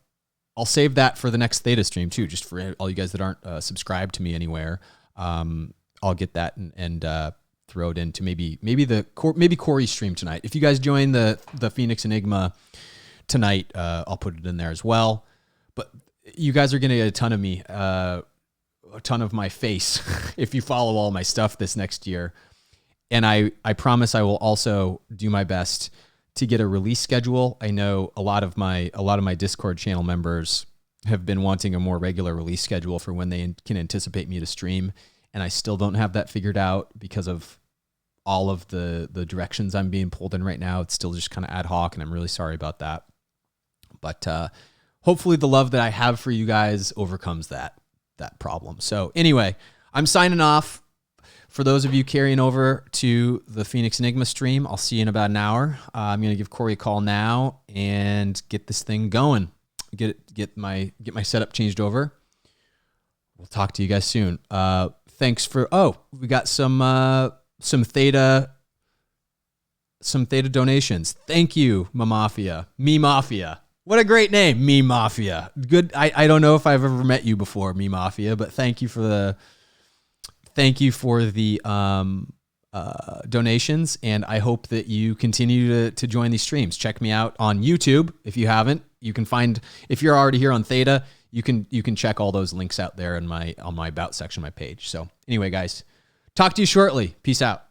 save that for the next Theta stream too, just for all you guys that aren't subscribed to me anywhere. I'll get that and throw it into maybe Corey's stream tonight. If you guys join the Phoenix Enigma tonight, I'll put it in there as well. But you guys are going to get a ton of me, a ton of my face if you follow all my stuff this next year. And I promise I will also do my best to get a release schedule. I know a lot of my Discord channel members have been wanting a more regular release schedule for when they can anticipate me to stream. And I still don't have that figured out because of all of the directions I'm being pulled in right now. It's still just kind of ad hoc, and I'm really sorry about that. But hopefully the love that I have for you guys overcomes that problem. So anyway, I'm signing off. For those of you carrying over to the Phoenix Enigma stream, I'll see you in about an hour. I'm going to give Corey a call now and get this thing going. Get my setup changed over. We'll talk to you guys soon. Thanks for we got some Theta donations. Thank you, Me Mafia. What a great name, Me Mafia. Good. I don't know if I've ever met you before, Me Mafia, but thank you for the donations, and I hope that you continue to join these streams. Check me out on YouTube if you haven't. You can find, if you're already here on Theta, you can check all those links out there on my about section of my page. So anyway, guys, talk to you shortly. Peace out.